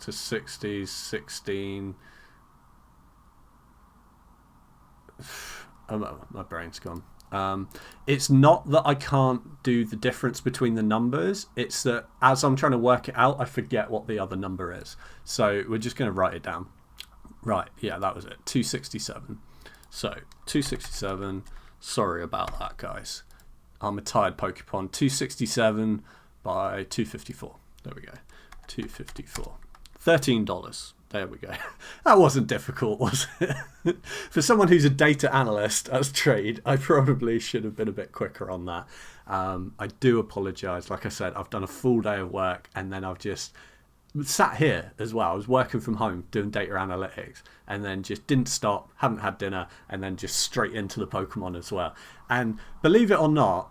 to 60, 16. My brain's gone. It's not that I can't do the difference between the numbers, it's that as I'm trying to work it out, I forget what the other number is. So we're just going to write it down. Right, yeah, that was it, 267. So 267, sorry about that, guys. I'm a tired PokePond. 267 by 254. There we go. 254. $13. There we go. That wasn't difficult, was it? For someone who's a data analyst as trade, I probably should have been a bit quicker on that. I do apologise. Like I said, I've done a full day of work and then I've just sat here as well. I was working from home doing data analytics, and then just didn't stop, haven't had dinner, and then just straight into the Pokemon as well. And believe it or not,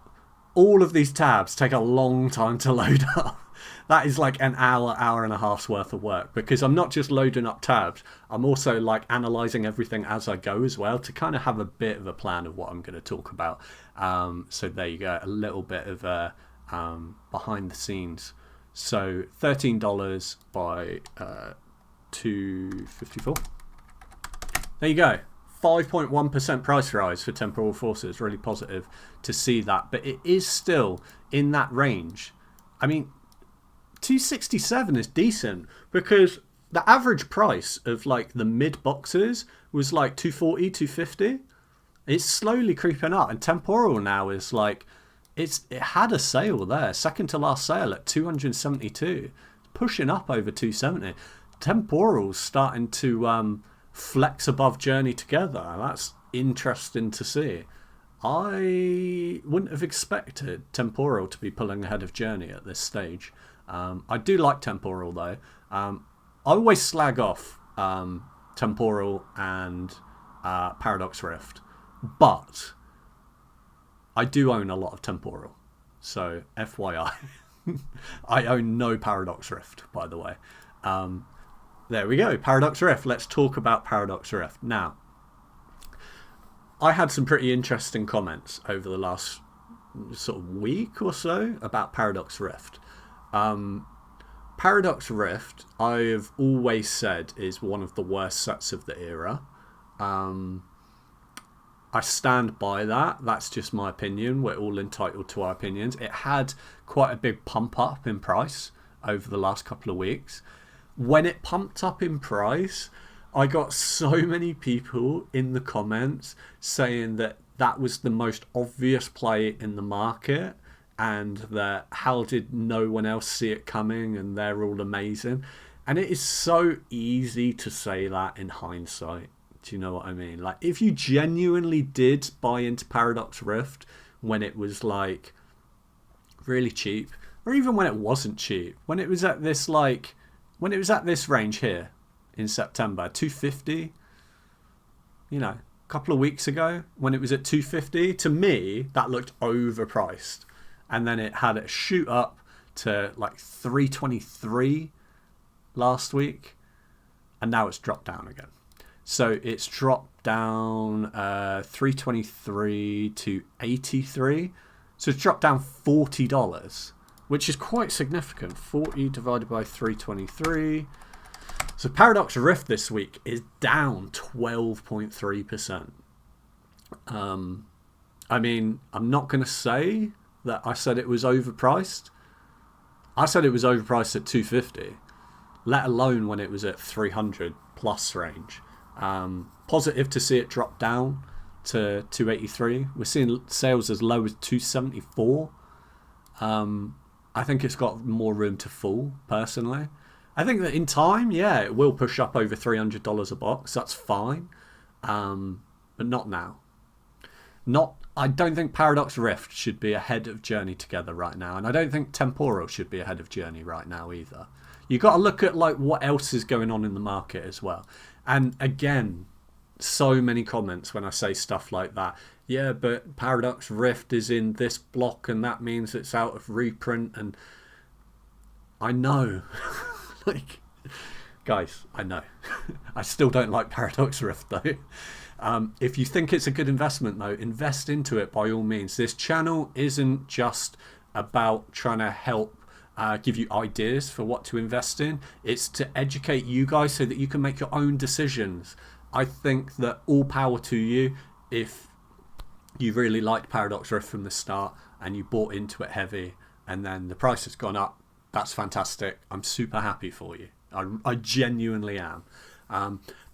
all of these tabs take a long time to load up. That is like an hour and a half's worth of work, because I'm not just loading up tabs, I'm also like analysing everything as I go as well, to kind of have a bit of a plan of what I'm going to talk about. So there you go, a little bit of behind the scenes. So $13 by $2.54. There you go. 5.1% price rise for Temporal Forces. Really positive to see that, but it is still in that range. I mean, 267 is decent, because the average price of like the mid boxes was like 240, 250. It's slowly creeping up, and Temporal now is like, it had a sale there, second to last sale at 272, pushing up over 270. Temporal's starting to flex above Journey together. That's interesting to see. I wouldn't have expected Temporal to be pulling ahead of Journey at this stage. I do like Temporal though. I always slag off Temporal and Paradox Rift, but I do own a lot of Temporal, so FYI. I own no Paradox Rift, by the way. There we go, Paradox Rift. Let's talk about Paradox Rift. Now, I had some pretty interesting comments over the last sort of week or so about Paradox Rift. Paradox Rift, I've always said, is one of the worst sets of the era. I stand by that. That's just my opinion. We're all entitled to our opinions. It had quite a big pump up in price over the last couple of weeks. When it pumped up in price, I got so many people in the comments saying that that was the most obvious play in the market, and that how did no one else see it coming, and they're all amazing. And it is so easy to say that in hindsight. Do you know what I mean? Like, if you genuinely did buy into Paradox Rift when it was like really cheap, or even when it wasn't cheap, when it was at this like, when it was at this range here in September, 250, you know, a couple of weeks ago when it was at 250, to me that looked overpriced. And then it had it shoot up to like 323 last week, and now it's dropped down again. So it's dropped down 323 to 83. So it's dropped down $40, which is quite significant. 40 divided by 323. So Paradox Rift this week is down 12.3%. I mean, I'm not going to say that I said it was overpriced. I said it was overpriced at 250, let alone when it was at 300 plus range. Positive to see it drop down to 283. We're seeing sales as low as 274. I think it's got more room to fall, personally. I think that in time, yeah, it will push up over $300 a box. That's fine. But not now. I don't think Paradox Rift should be ahead of Journey together right now, and I don't think Temporal should be ahead of Journey right now either. You got to look at like what else is going on in the market as well. And again, so many comments when I say stuff like that. Yeah, but Paradox Rift is in this block, and that means it's out of reprint. And I know, like, guys, I know. I still don't like Paradox Rift though. If you think it's a good investment though, invest into it by all means. This channel isn't just about trying to help give you ideas for what to invest in. It's to educate you guys so that you can make your own decisions. I think that all power to you if you really liked Paradox Rift from the start and you bought into it heavy, and then the price has gone up. That's fantastic. I'm super happy for you. I genuinely am.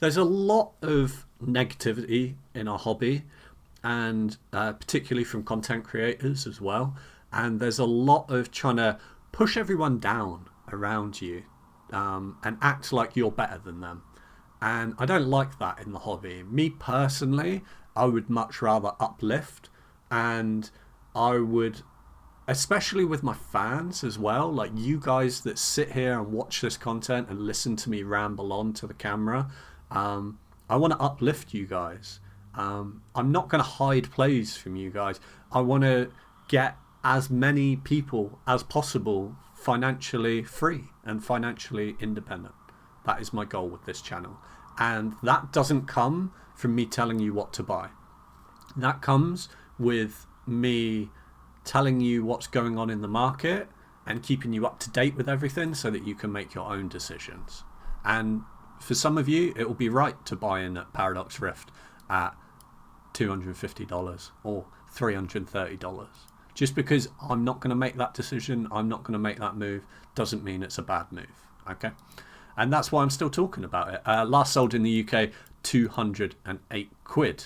There's a lot of negativity in our hobby, and particularly from content creators as well. And there's a lot of trying to push everyone down around you and act like you're better than them. And I don't like that in the hobby. Me personally, I would much rather uplift, and I would especially with my fans as well, like you guys that sit here and watch this content and listen to me ramble on to the camera. I want to uplift you guys. I'm not going to hide plays from you guys. I want to get as many people as possible financially free and financially independent. That is my goal with this channel. And that doesn't come from me telling you what to buy. That comes with me telling you what's going on in the market and keeping you up to date with everything so that you can make your own decisions. And for some of you, it will be right to buy in at Paradox Rift at $250 or $330. Just because I'm not going to make that decision, I'm not going to make that move, doesn't mean it's a bad move. Okay? And that's why I'm still talking about it. Last sold in the UK, 208 quid.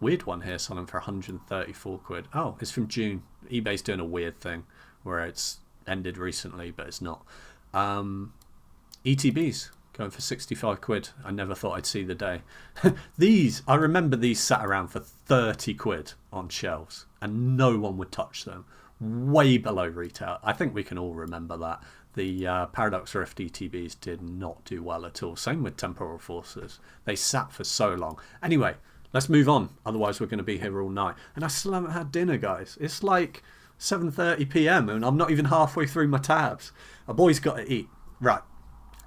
Weird one here, selling for 134 quid. Oh, it's from June. eBay's doing a weird thing where it's ended recently, but it's not. ETBs going for 65 quid. I never thought I'd see the day. I remember these sat around for 30 quid on shelves and no one would touch them. Way below retail. I think we can all remember that. The Paradox Rift ETBs did not do well at all. Same with Temporal Forces. They sat for so long. Anyway, let's move on. Otherwise we're going to be here all night. And I still haven't had dinner, guys. It's like 7:30 p.m. and I'm not even halfway through my tabs. A boy's got to eat. Right.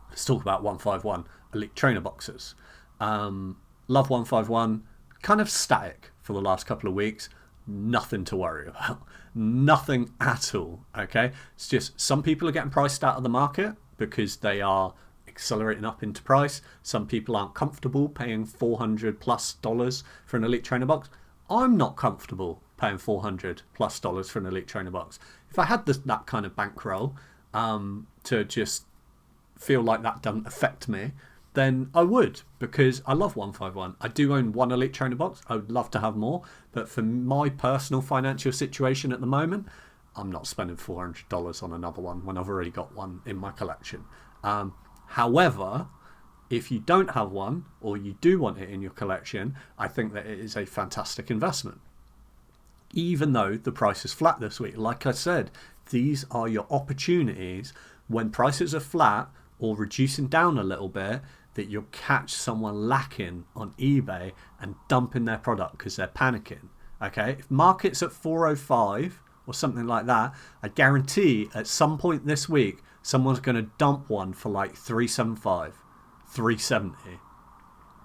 Let's talk about 151 Elite Trainer boxes. Love 151. Kind of static for the last couple of weeks. Nothing to worry about. Nothing at all. Okay? It's just some people are getting priced out of the market because they are accelerating up into price. Some people aren't comfortable paying $400+ for an Elite Trainer box. I'm not comfortable paying $400+ for an Elite Trainer box. If I had that kind of bankroll to just feel like that doesn't affect me, then I would, because I love 151. I do own one Elite Trainer box. I would love to have more, but for my personal financial situation at the moment, I'm not spending $400 on another one when I've already got one in my collection. However, if you don't have one or you do want it in your collection, I think that it is a fantastic investment. Even though the price is flat this week, like I said, these are your opportunities when prices are flat or reducing down a little bit, that you'll catch someone lacking on eBay and dumping their product because they're panicking. Okay, if market's at 405 or something like that, I guarantee at some point this week someone's going to dump one for like 375, 370.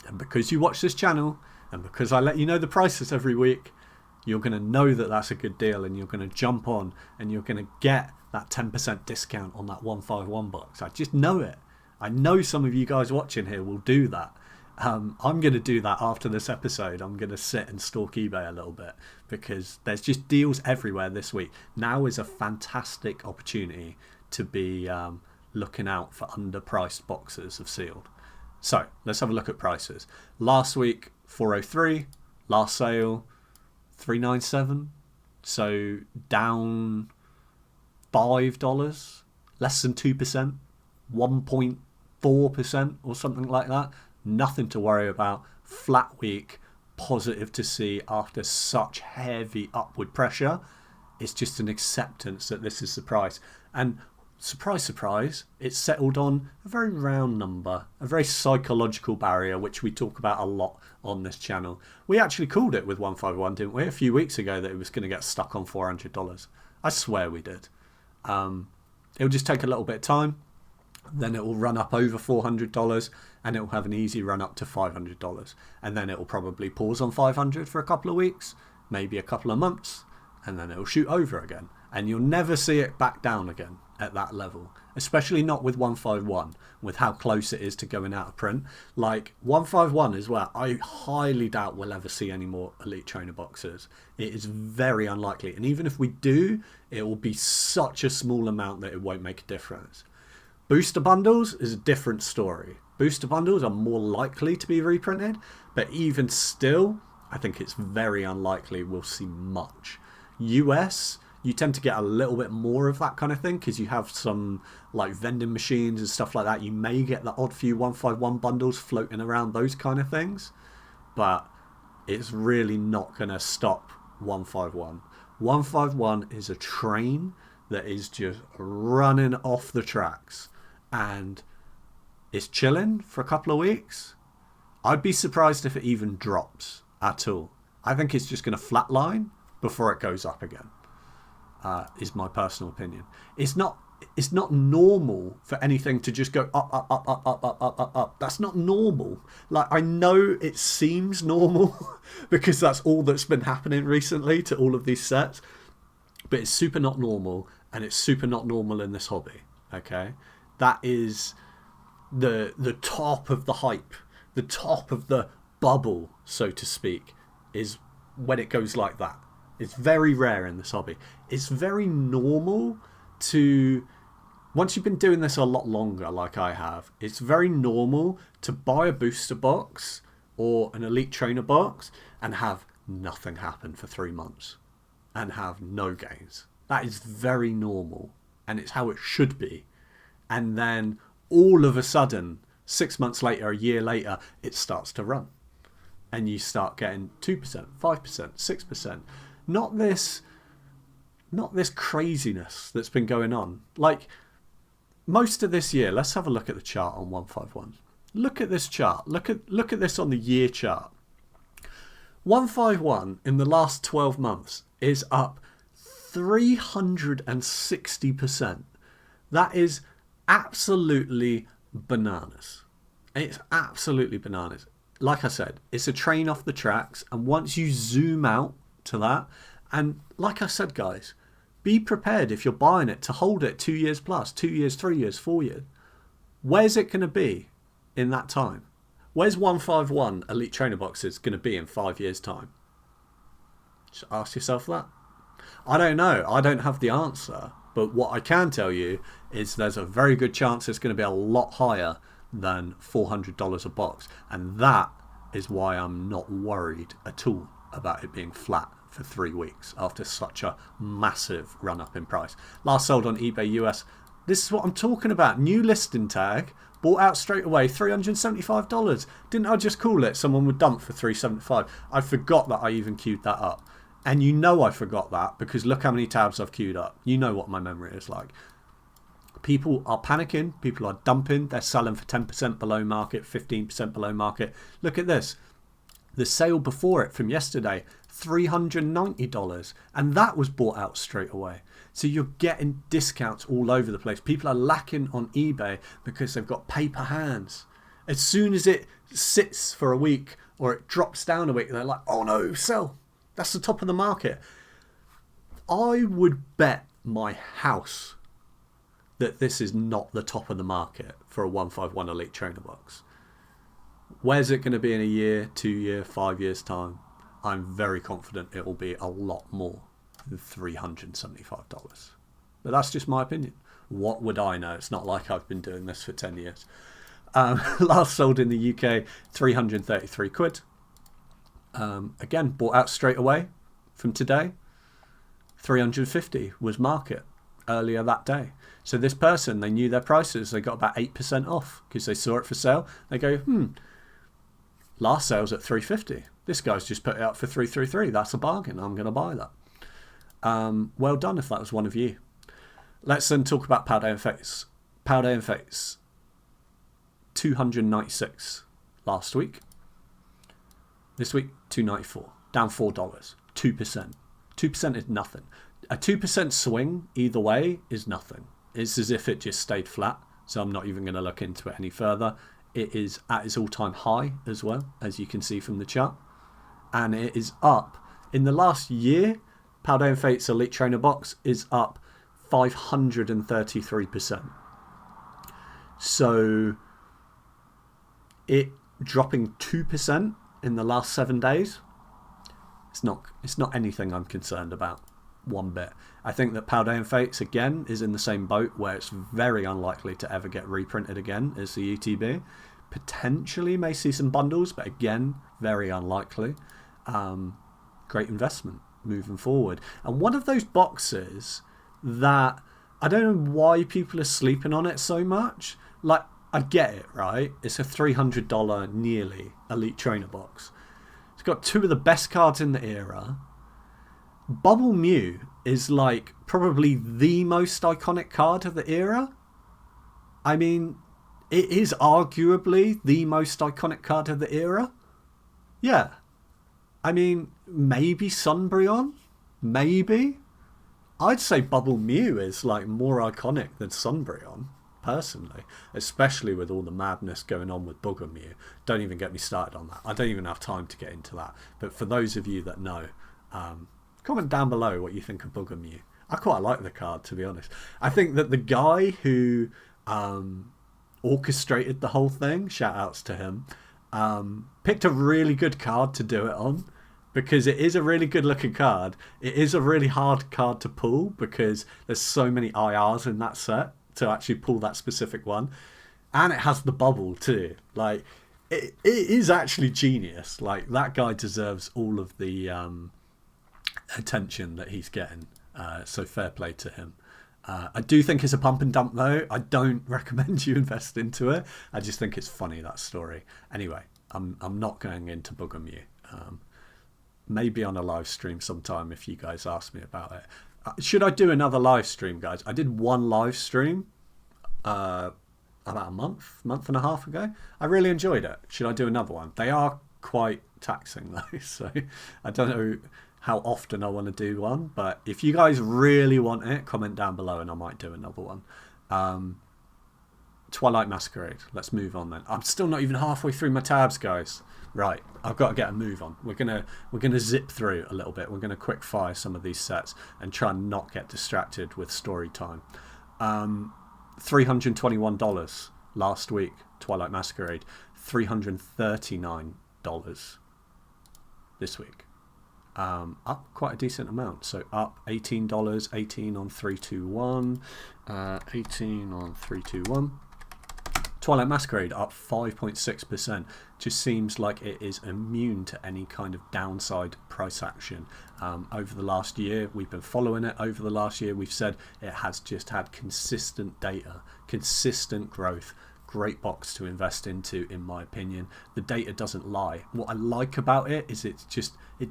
And because you watch this channel and because I let you know the prices every week, you're going to know that that's a good deal and you're going to jump on and you're going to get that 10% discount on that 151 box. I just know it. I know some of you guys watching here will do that. I'm going to do that after this episode. I'm going to sit and stalk eBay a little bit because there's just deals everywhere this week. Now is a fantastic opportunity to be looking out for underpriced boxes of sealed. So let's have a look at prices. Last week, 403. Last sale, 397. So down $5, less than 2%, 1.4% or something like that. Nothing to worry about. Flat week, positive to see after such heavy upward pressure. It's just an acceptance that this is the price. And surprise, surprise, it's settled on a very round number, a very psychological barrier, which we talk about a lot on this channel. We actually called it with 151, didn't we, a few weeks ago, that it was going to get stuck on $400. I swear we did. It'll just take a little bit of time, then it will run up over $400 and it will have an easy run up to $500, and then it will probably pause on 500 for a couple of weeks, maybe a couple of months, and then it will shoot over again, and you'll never see it back down again at that level, especially not with 151, with how close it is to going out of print. Like 151 is where I highly doubt we'll ever see any more Elite Trainer boxes. It is very unlikely, and even if we do, it will be such a small amount that it won't make a difference. Booster bundles is a different story. Booster bundles are more likely to be reprinted, but even still, I think it's very unlikely we'll see much. US, you tend to get a little bit more of that kind of thing because you have some like vending machines and stuff like that. You may get the odd few 151 bundles floating around, those kind of things, but it's really not going to stop 151. 151 is a train that is just running off the tracks, and it's chilling for a couple of weeks. I'd be surprised if it even drops at all. I think it's just going to flatline before it goes up again, is my personal opinion. It's not normal for anything to just go up, up, up, up, up, up, up, up, up. That's not normal. Like, I know it seems normal because that's all that's been happening recently to all of these sets, but it's super not normal, and it's super not normal in this hobby. Okay, that is the top of the hype, the top of the bubble, so to speak, is when it goes like that. It's very rare in this hobby. It's very normal to, once you've been doing this a lot longer like I have, it's very normal to buy a booster box or an elite trainer box and have nothing happen for 3 months and have no gains. That is very normal, and it's how it should be. And then all of a sudden, 6 months later, a year later, it starts to run, and you start getting 2%, 5%, 6%. Not this craziness that's been going on. Like, most of this year, let's have a look at the chart on 151. Look at this chart. Look at this on the year chart. 151 in the last 12 months is up 360%. That is absolutely bananas. It's absolutely bananas. Like I said, it's a train off the tracks, and once you zoom out to that, and like I said, guys, be prepared if you're buying it to hold it 2 years plus, 2 years, 3 years, 4 years. Where's it going to be in that time? Where's 151 Elite Trainer Boxes going to be in 5 years' time? Just ask yourself that. I don't know. I don't have the answer. But what I can tell you is there's a very good chance it's going to be a lot higher than $400 a box. And that is why I'm not worried at all about it being flat for 3 weeks after such a massive run up in price. Last sold on eBay US. This is what I'm talking about. New listing tag. Bought out straight away, $375. Didn't I just call it? Someone would dump for $375. I forgot that I even queued that up. And you know I forgot that because look how many tabs I've queued up. You know what my memory is like. People are panicking. People are dumping. They're selling for 10% below market, 15% below market. Look at this. The sale before it from yesterday, $390. And that was bought out straight away. So you're getting discounts all over the place. People are lacking on eBay because they've got paper hands. As soon as it sits for a week or it drops down a week, they're like, oh no, sell. That's the top of the market. I would bet my house that this is not the top of the market for a 151 Elite Trainer Box. Where's it going to be in a year, 2 year, 5 years time? I'm very confident it will be a lot more than $375. But that's just my opinion. What would I know? It's not like I've been doing this for 10 years. Last sold in the UK, 333 quid. Again, bought out straight away from today. 350 was market earlier that day. So this person, they knew their prices. They got about 8% off because they saw it for sale. They go, last sale's at 350. This guy's just put it up for 333. That's a bargain. I'm going to buy that. Well done if that was one of you. Let's then talk about Powder and Face. Powder and Face, 296 last week. This week, 294, down $4, 2%. 2% is nothing. A 2% swing either way is nothing. It's as if it just stayed flat. So I'm not even going to look into it any further. It is at its all-time high as well, as you can see from the chart. And it is up. In the last year, Powder and Fate's Elite Trainer Box is up 533%. So it dropping 2% in the last 7 days, it's not anything I'm concerned about one bit. I think that Powder and Fates again is in the same boat where it's very unlikely to ever get reprinted again as the UTB. Potentially may see some bundles, but again, very unlikely. Great investment moving forward. And one of those boxes that I don't know why people are sleeping on it so much. Like, I get it, right? It's a $300 nearly Elite Trainer box. It's got two of the best cards in the era. Bubble Mew is like probably the most iconic card of the era. I mean, it is arguably the most iconic card of the era. Yeah. I mean, maybe Sunbreon? Maybe? I'd say Bubble Mew is like more iconic than Sunbreon, personally. Especially with all the madness going on with Booger Mew. Don't even get me started on that. I don't even have time to get into that. But for those of you that know, comment down below what you think of Booger Mew. I quite like the card, to be honest. I think that the guy who orchestrated the whole thing, shout outs to him, picked a really good card to do it on, because it is a really good looking card. It is a really hard card to pull because there's so many IRs in that set to actually pull that specific one, and it has the bubble too. Like it is actually genius. Like that guy deserves all of the attention that he's getting, so fair play to him. I do think it's a pump and dump though. I don't recommend you invest into it. I just think it's funny, that story. Anyway, I'm not going into Booger Mew. Maybe on a live stream sometime if you guys ask me about it. Should I do another live stream, guys? I did one live stream about a month and a half ago. I really enjoyed it. Should I do another one? They are quite taxing though, so I don't know how often I want to do one, but if you guys really want it, comment down below and I might do another one. Twilight Masquerade. Let's move on then. I'm still not even halfway through my tabs, guys. Right, I've got to get a move on. We're gonna zip through a little bit. We're gonna quick fire some of these sets and try and not get distracted with story time. $321 last week. Twilight Masquerade. $339 this week. Up quite a decent amount. So up $18. 18 on 321. 18 on 321. Twilight Masquerade up 5.6%. Just seems like it is immune to any kind of downside price action. Over the last year, we've been following it. Over the last year, we've said it has just had consistent data, consistent growth. Great box to invest into, in my opinion. The data doesn't lie. What I like about it is it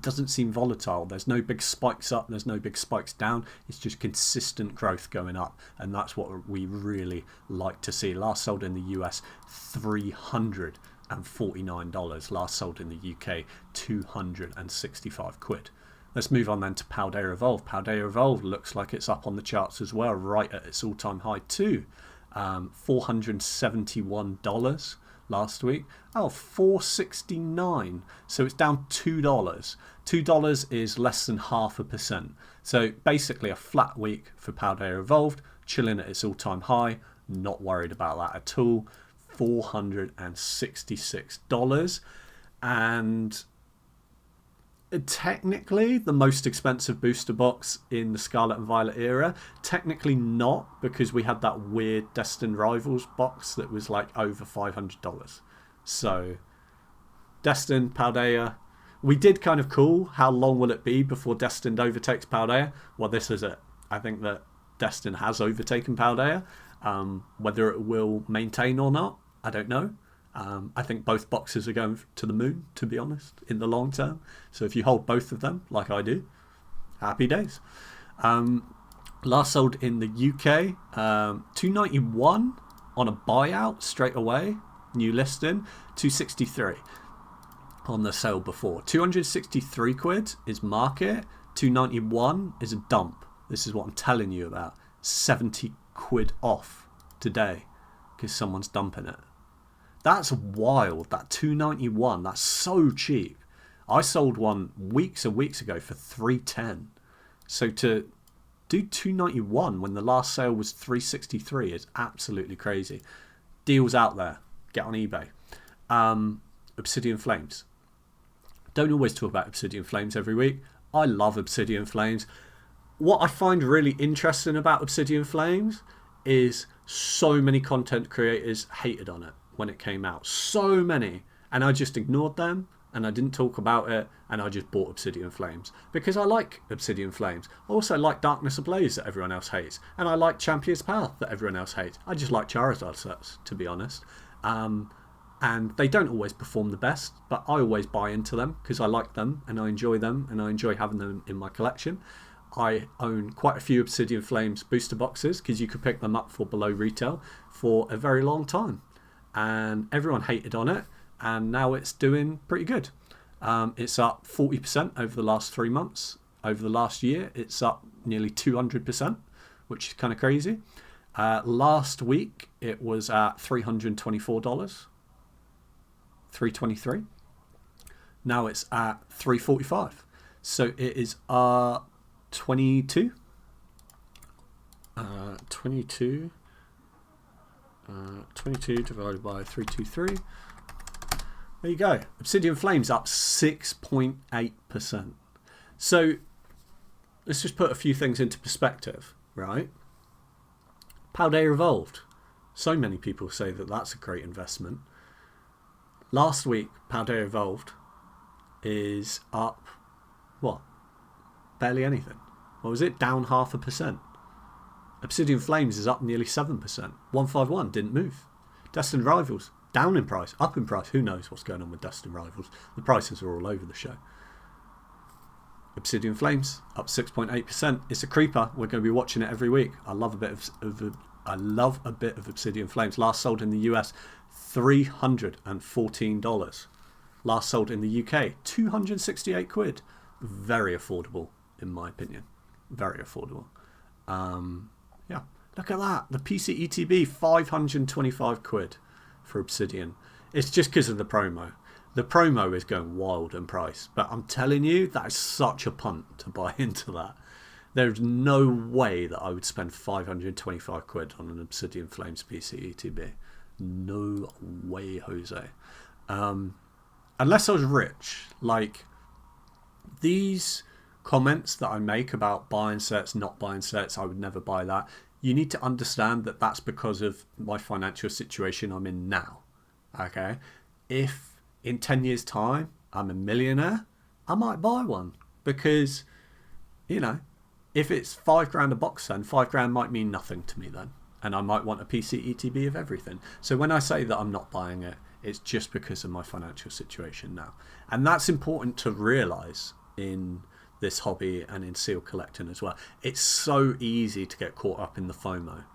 doesn't seem volatile. There's no big spikes up, there's no big spikes down. It's just consistent growth going up, and that's what we really like to see. Last sold in the US, $349. Last sold in the UK, 265 quid. Let's move on then to Paldea Evolved. Paldea Evolved looks like it's up on the charts as well, right at its all-time high too. $471 last week. Oh, $469. So it's down $2. $2 is less than 0.5%. So basically a flat week for Paldea Evolved, chilling at its all-time high. Not worried about that at all. $466. And technically the most expensive booster box in the Scarlet and Violet era. Technically not, because we had that weird Destined Rivals box that was like over $500. So Destined, Paldea. We did kind of call how long will it be before Destined overtakes Paldea. Well, this is it. I think that Destined has overtaken Paldea. Whether it will maintain or not, I don't know. I think both boxes are going to the moon, to be honest, in the long term. So if you hold both of them, like I do, happy days. Last sold in the UK, $291 on a buyout straight away, new listing, $263 on the sale before. 263 quid is market, 291 is a dump. This is what I'm telling you about. 70 quid off today because someone's dumping it. That's wild. That 291, that's so cheap. I sold one weeks and weeks ago for 310. So to do 291 when the last sale was 363 is absolutely crazy. Deals out there. Get on eBay. Obsidian Flames. Don't always talk about Obsidian Flames every week. I love Obsidian Flames. What I find really interesting about Obsidian Flames is so many content creators hated on it when it came out. So many. And I just ignored them and I didn't talk about it and I just bought Obsidian Flames because I like Obsidian Flames. I also like Darkness Ablaze that everyone else hates, and I like Champion's Path that everyone else hates. I just like Charizard sets, to be honest. And they don't always perform the best, but I always buy into them because I like them and I enjoy them and I enjoy having them in my collection. I own quite a few Obsidian Flames booster boxes because you could pick them up for below retail for a very long time. And everyone hated on it, and now it's doing pretty good. It's up 40% over the last 3 months. Over the last year, it's up nearly 200%, which is kind of crazy. Last week, it was at $324. 323. Now it's at 345. So it is 22 divided by 323. There you go. Obsidian Flames up 6.8%. So let's just put a few things into perspective, right? Paldea Evolved. So many people say that that's a great investment. Last week, Paldea Evolved is up, what? Barely anything. What was it? Down 0.5%. Obsidian Flames is up nearly 7%. 151 didn't move. Destined Rivals, down in price, up in price. Who knows what's going on with Destined Rivals? The prices are all over the show. Obsidian Flames, up 6.8%. It's a creeper. We're going to be watching it every week. I love a bit of Obsidian Flames. Last sold in the US, $314. Last sold in the UK, 268 quid. Very affordable, in my opinion. Very affordable. Yeah, look at that. The PCETB, 525 quid for Obsidian. It's just because of the promo. The promo is going wild in price, but I'm telling you, that is such a punt to buy into that. There's no way that I would spend 525 quid on an Obsidian Flames PCETB. No way, Jose. Unless I was rich. Like, these comments that I make about buying sets, not buying sets, I would never buy that. You need to understand that that's because of my financial situation I'm in now. Okay? If in 10 years' time I'm a millionaire, I might buy one. Because, you know, if it's $5,000 a box, then $5,000 might mean nothing to me then. And I might want a PCETB of everything. So when I say that I'm not buying it, it's just because of my financial situation now. And that's important to realise in this hobby and in seal collecting as well. It's so easy to get caught up in the FOMO.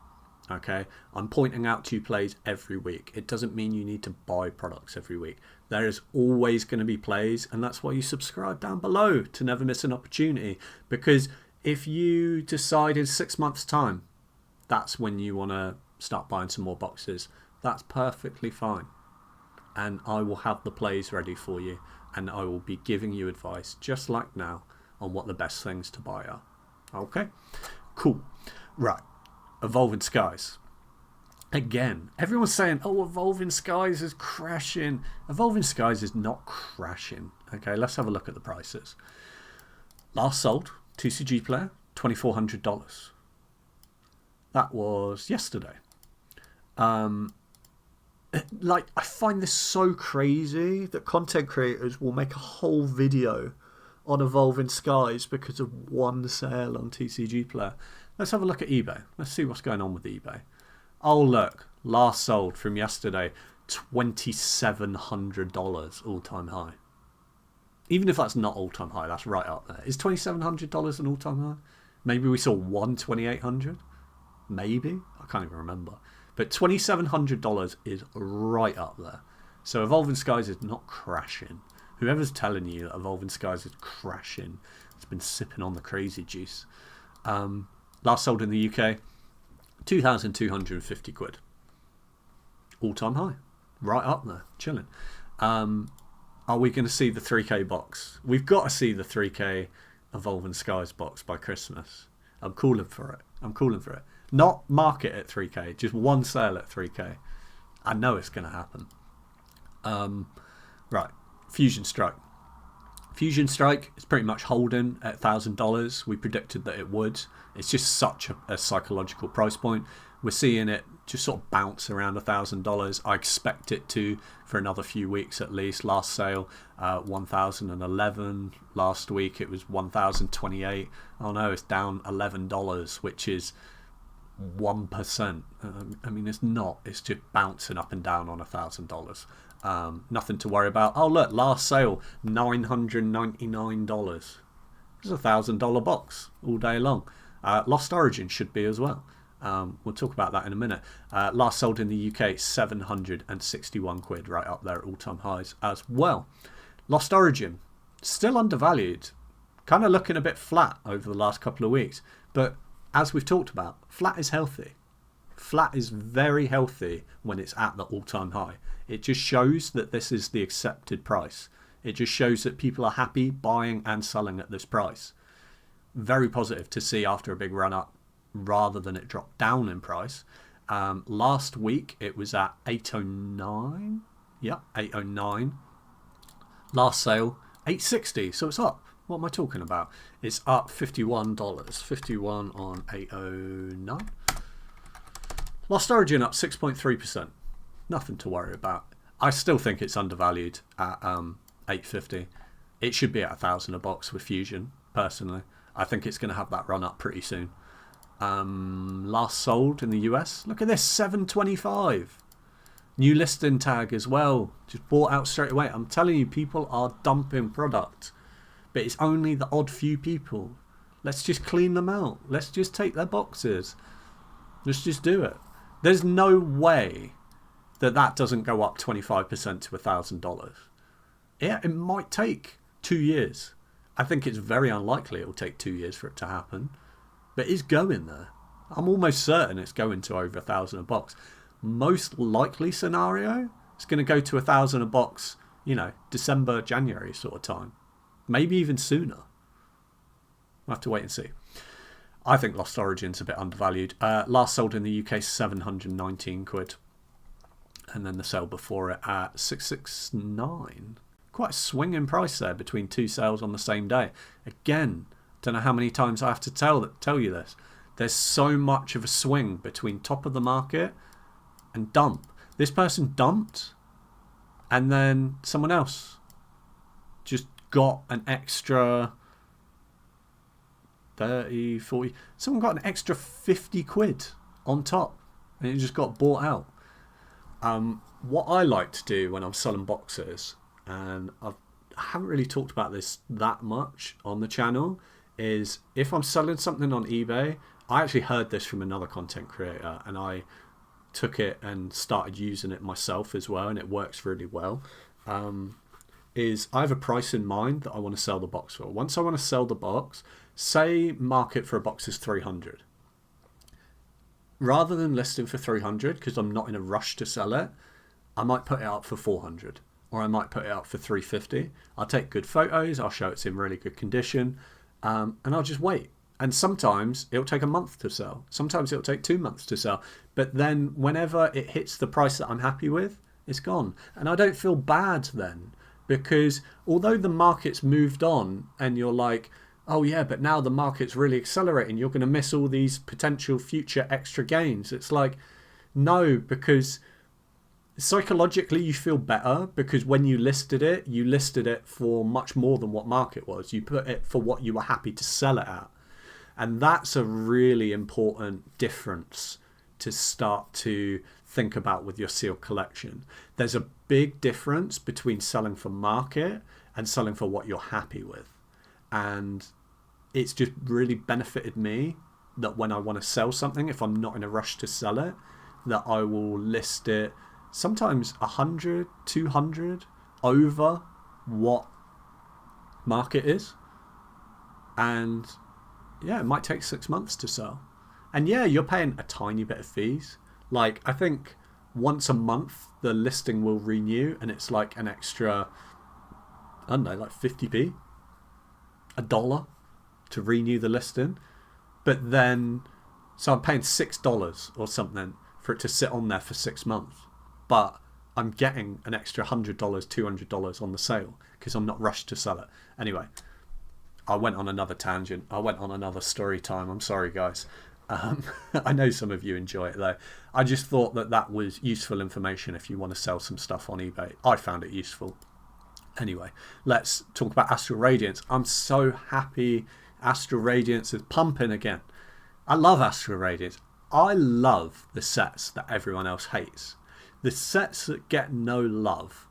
Okay, I'm pointing out to you plays every week. It doesn't mean you need to buy products every week. There is always going to be plays, and that's why you subscribe down below to never miss an opportunity. Because if you decide in 6 months' time, that's when you want to start buying some more boxes, that's perfectly fine. And I will have the plays ready for you, and I will be giving you advice, just like now, on what the best things to buy are. Okay? Cool. Right. Evolving Skies. Again, everyone's saying, oh, Evolving Skies is crashing. Evolving Skies is not crashing. Okay, let's have a look at the prices. Last sold, TCG player, $2,400. That was yesterday. Like, I find this so crazy that content creators will make a whole video on Evolving Skies because of one sale on TCG Player. Let's have a look at eBay. Let's see what's going on with eBay. Oh, look. Last sold from yesterday, $2,700 all-time high. Even if that's not all-time high, that's right up there. Is $2,700 an all-time high? Maybe we saw one $2,800? Maybe? I can't even remember. But $2,700 is right up there. So Evolving Skies is not crashing. Whoever's telling you that Evolving Skies is crashing has been sipping on the crazy juice. Last sold in the UK, 2,250 quid. All-time high. Right up there. Chilling. Are we going to see the 3K box? We've got to see the 3K Evolving Skies box by Christmas. I'm calling for it. I'm calling for it. Not market at 3K, just one sale at 3K. I know it's going to happen. Right. Fusion Strike. Fusion Strike is pretty much holding at $1,000. We predicted that it would. It's just such a psychological price point. We're seeing it just sort of bounce around $1,000. I expect it to for another few weeks at least. Last sale, 1,011. Last week it was 1,028. Oh no, it's down $11, which is 1%. I mean, it's not. It's just bouncing up and down on $1,000. Nothing to worry about. Oh, look, last sale, $999. It's $1,000 box all day long. Lost Origin should be as well. We'll talk about that in a minute. Last sold in the UK, 761 quid, right up there at all-time highs as well. Lost Origin, still undervalued. Kind of looking a bit flat over the last couple of weeks. But as we've talked about, flat is healthy. Flat is very healthy when it's at the all-time high. It just shows that this is the accepted price. It just shows that people are happy buying and selling at this price. Very positive to see after a big run up rather than it drop down in price. Last week it was at 809. Yeah, 809. Last sale, 860. So it's up. What am I talking about? It's up $51. 51 on 809. Lost Origin up 6.3%. Nothing to worry about. I still think it's undervalued at 850. It should be at 1,000 a box with Fusion, personally. I think it's going to have that run up pretty soon. Last sold in the US. Look at this, 725. New listing tag as well. Just bought out straight away. I'm telling you, people are dumping product. But it's only the odd few people. Let's just clean them out. Let's just take their boxes. Let's just do it. There's no way that that doesn't go up 25% to $1,000. Yeah, it might take 2 years. I think it's very unlikely it will take 2 years for it to happen. But it's going there. I'm almost certain it's going to over 1,000 a box. Most likely scenario, it's going to go to 1,000 a box, December, January sort of time. Maybe even sooner. We'll have to wait and see. I think Lost Origin's a bit undervalued. Last sold in the UK, 719 quid. And then the sale before it at 669. Quite a swing in price there between two sales on the same day. Again, don't know how many times I have to tell you this. There's so much of a swing between top of the market and dump. This person dumped and then someone else just got an extra 30, 40. Someone got an extra 50 quid on top and it just got bought out. What I like to do when I'm selling boxes, and I haven't really talked about this that much on the channel, is if I'm selling something on eBay, I actually heard this from another content creator and I took it and started using it myself as well, and it works really well. Is I have a price in mind that I want to sell the box for. Once I want to sell the box, say market for a box is 300. Rather than listing for 300, because I'm not in a rush to sell it, I might put it up for 400, or I might put it up for 350. I'll take good photos, I'll show it's in really good condition, and I'll just wait. And sometimes it'll take a month to sell. Sometimes it'll take 2 months to sell. But then whenever it hits the price that I'm happy with, it's gone. And I don't feel bad then, because although the market's moved on and you're like, oh yeah, but now the market's really accelerating, you're going to miss all these potential future extra gains. It's like, no, because psychologically you feel better, because when you listed it for much more than what market was. You put it for what you were happy to sell it at. And that's a really important difference to start to think about with your sealed collection. There's a big difference between selling for market and selling for what you're happy with. And it's just really benefited me that when I want to sell something, if I'm not in a rush to sell it, that I will list it sometimes 100, 200 over what market is. And yeah, it might take 6 months to sell. And yeah, you're paying a tiny bit of fees. Like, I think once a month the listing will renew and it's like an extra, I don't know, like 50p, $1 to renew the listing. But then, so I'm paying $6 or something for it to sit on there for 6 months. But I'm getting an extra $100, $200 on the sale because I'm not rushed to sell it. Anyway, I went on another tangent. I went on another story time. I'm sorry, guys. I know some of you enjoy it, though. I just thought that that was useful information if you want to sell some stuff on eBay. I found it useful. Anyway, let's talk about Astral Radiance. I'm so happy Astral Radiance is pumping again. I love Astral Radiance. I love the sets that everyone else hates. The sets that get no love,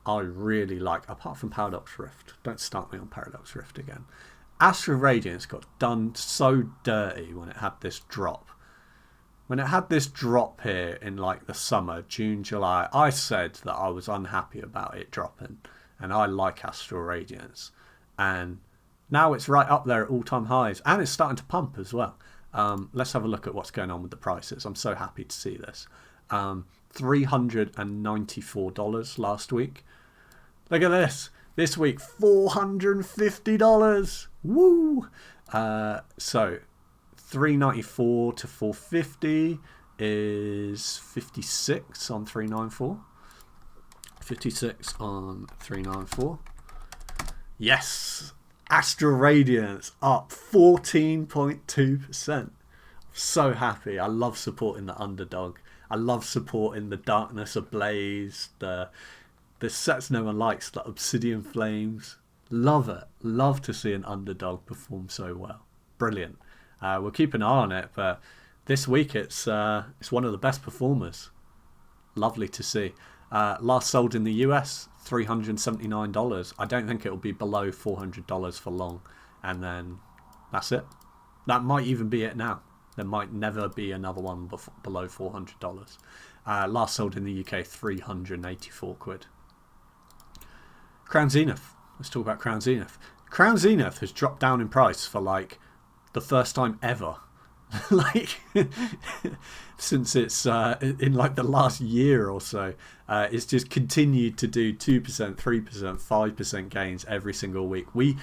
I really like, apart from Paradox Rift. Don't start me on Paradox Rift again. Astral Radiance got done so dirty when it had this drop. When it had this drop here in like the summer, June, July, I said that I was unhappy about it dropping. And I like Astral Radiance. And now it's right up there at all-time highs. And it's starting to pump as well. Let's have a look at what's going on with the prices. I'm so happy to see this. $394 last week. Look at this. This week, $450. Woo! So, $394 to $450 is 56 on 394. 56 on 394. Yes! Astral Radiance up 14.2%. So happy. I love supporting the underdog. I love supporting the Darkness Ablaze, the sets no one likes, the Obsidian Flames. Love it. Love to see an underdog perform so well. Brilliant. We'll keep an eye on it, but this week it's one of the best performers. Lovely to see. Last sold in the US, $379. I don't think it'll be below $400 for long. And then that's it. That might even be it now. There might never be another one below $400. Last sold in the UK, 384 quid. Crown Zenith. Let's talk about Crown Zenith. Crown Zenith has dropped down in price for like the first time ever. Like since it's in like the last year or so, it's just continued to do 2%, 3%, 5% gains every single week. We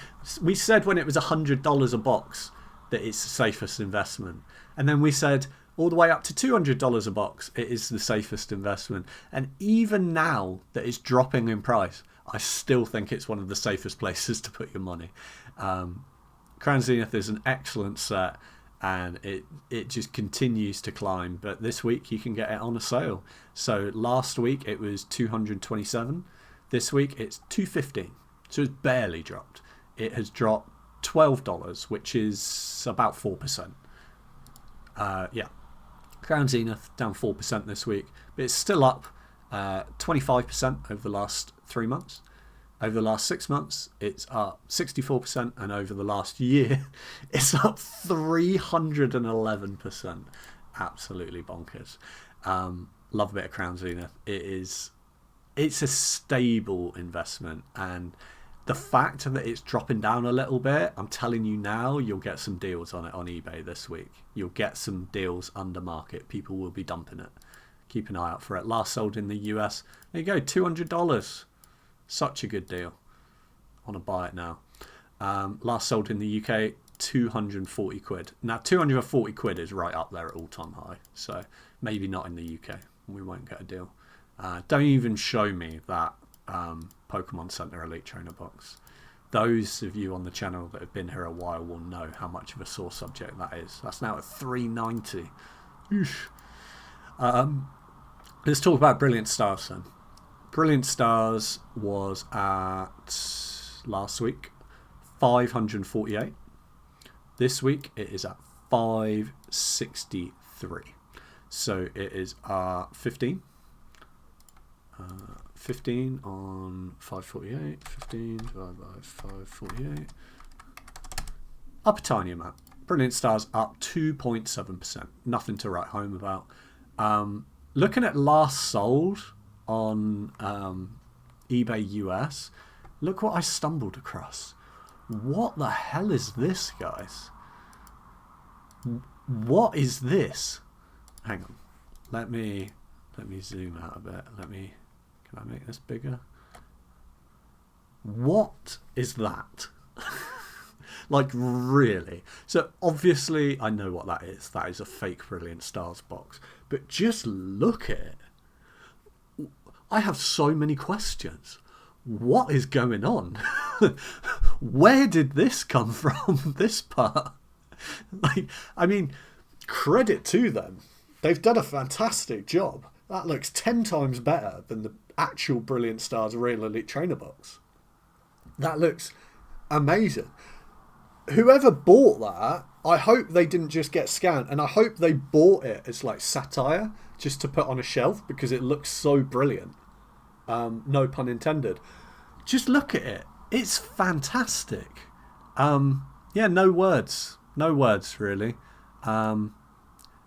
said when it was $100 a box that it's the safest investment, and then we said all the way up to $200 a box it is the safest investment, and even now that it's dropping in price, I still think it's one of the safest places to put your money. Crown Zenith is an excellent set, and it just continues to climb. But this week you can get it on a sale. So last week it was $227. This week it's $215. So it's barely dropped. It has dropped $12, which is about 4%. Yeah, Crown Zenith down 4% this week, but it's still up 25% over the last 3 months. Over the last 6 months, it's up 64%, and over the last year, it's up 311%. Absolutely bonkers. Love a bit of Crown Zenith. It's a stable investment, and the fact that it's dropping down a little bit, I'm telling you now, you'll get some deals on it on eBay this week. You'll get some deals under market. People will be dumping it. Keep an eye out for it. Last sold in the US, there you go, $200. Such a good deal. I want to buy it now. Last sold in the UK, 240 quid. Now, 240 quid is right up there at all-time high. So maybe not in the UK. We won't get a deal. Don't even show me that Pokemon Center Elite Trainer box. Those of you on the channel that have been here a while will know how much of a sore subject that is. That's now at $390. Let's talk about Brilliant Stars then. Brilliant Stars was at, last week, 548. This week it is at 563. So it is 15. 15 on 548. 15 divided by 548. Up a tiny amount. Brilliant Stars up 2.7%. Nothing to write home about. Looking at last sold on eBay US, look what I stumbled across. What the hell is this, guys? What is this? Hang on, let me zoom out a bit. Can I make this bigger? What is that? Like, really? So obviously I know what that is. That is a fake Brilliant Stars box, but just look at it. I have so many questions. What is going on? Where did this come from? This part? Like, I mean, credit to them. They've done a fantastic job. That looks 10 times better than the actual Brilliant Stars Real Elite Trainer box. That looks amazing. Whoever bought that, I hope they didn't just get scanned, and I hope they bought it as like satire just to put on a shelf because it looks so brilliant. No pun intended. Just look at it. It's fantastic. Yeah, no words. No words, really.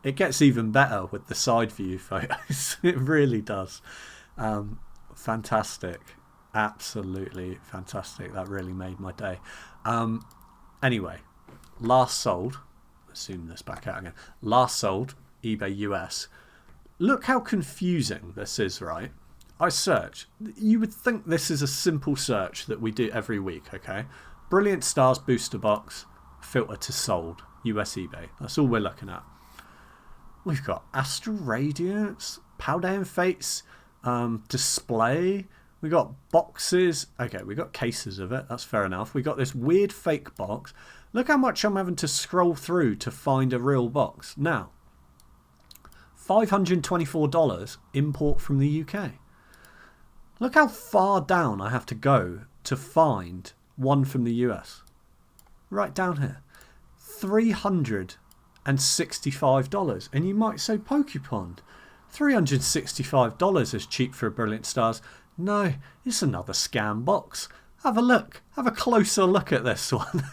It gets even better with the side view photos. It really does. Fantastic. Absolutely fantastic. That really made my day. Anyway, last sold. Let's zoom this back out again. Last sold, eBay US. Look how confusing this is, right? I search. You would think this is a simple search that we do every week, okay? Brilliant Stars booster box, filter to sold, US eBay. That's all we're looking at. We've got Astral Radiance, Paldean Fates, display. We got boxes. Okay, we got cases of it. That's fair enough. We got this weird fake box. Look how much I'm having to scroll through to find a real box. Now, $524 import from the UK. Look how far down I have to go to find one from the US. Right down here. $365. And you might say, PokePond, $365 is cheap for a Brilliant Stars. No, it's another scam box. Have a look. Have a closer look at this one.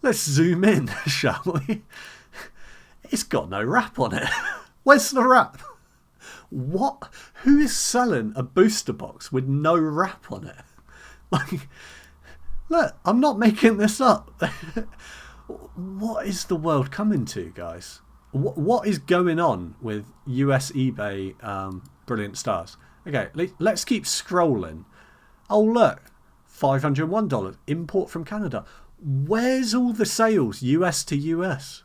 Let's zoom in, shall we? It's got no wrap on it. Where's the wrap? What? Who is selling a booster box with no wrap on it? Like, look, I'm not making this up. What is the world coming to, guys? What is going on with US eBay Brilliant Stars? Okay, let's keep scrolling. Oh, look, $501 import from Canada. Where's all the sales US to US?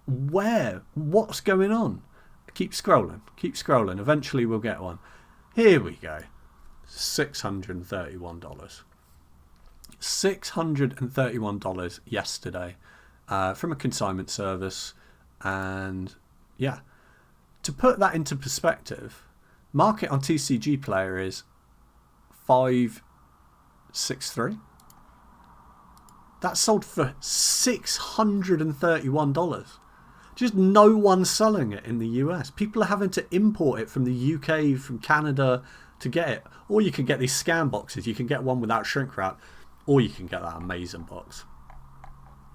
Where? What's going on? Keep scrolling. Keep scrolling. Eventually we'll get one. Here we go. $631. $631 yesterday from a consignment service. And yeah, to put that into perspective, market on TCG Player is 563. That sold for $631. Just no one's selling it in the US. People are having to import it from the UK, from Canada to get it. Or you can get these scam boxes. You can get one without shrink wrap. Or you can get that amazing box.